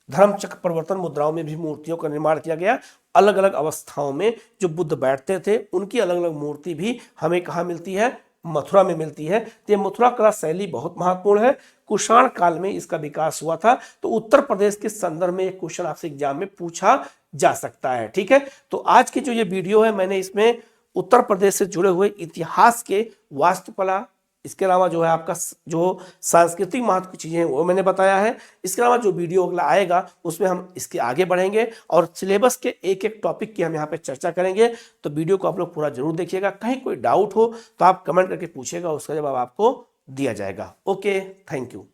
S1: धर्म चक्र परिवर्तन मुद्राओं में भी मूर्तियों का निर्माण किया गया। अलग अलग अवस्थाओं में जो बुद्ध बैठते थे उनकी अलग अलग मूर्ति भी हमें कहाँ मिलती है, मथुरा में मिलती है। तो ये मथुरा कला शैली बहुत महत्वपूर्ण है। कुषाण काल में इसका विकास हुआ था। तो उत्तर प्रदेश के संदर्भ में एक क्वेश्चन आपसे एग्जाम में पूछा जा सकता है। ठीक है। तो आज की जो ये वीडियो है, मैंने इसमें उत्तर प्रदेश से जुड़े हुए इतिहास के, वास्तुकला, इसके अलावा जो है आपका जो सांस्कृतिक महत्व की चीजें हैं वो मैंने बताया है। इसके अलावा जो वीडियो अगला आएगा उसमें हम इसके आगे बढ़ेंगे और सिलेबस के एक एक टॉपिक की हम यहाँ पे चर्चा करेंगे। तो वीडियो को आप लोग पूरा जरूर देखिएगा। कहीं कोई डाउट हो तो आप कमेंट करके पूछिएगा, उसका जवाब आपको दिया जाएगा। Okay, thank you.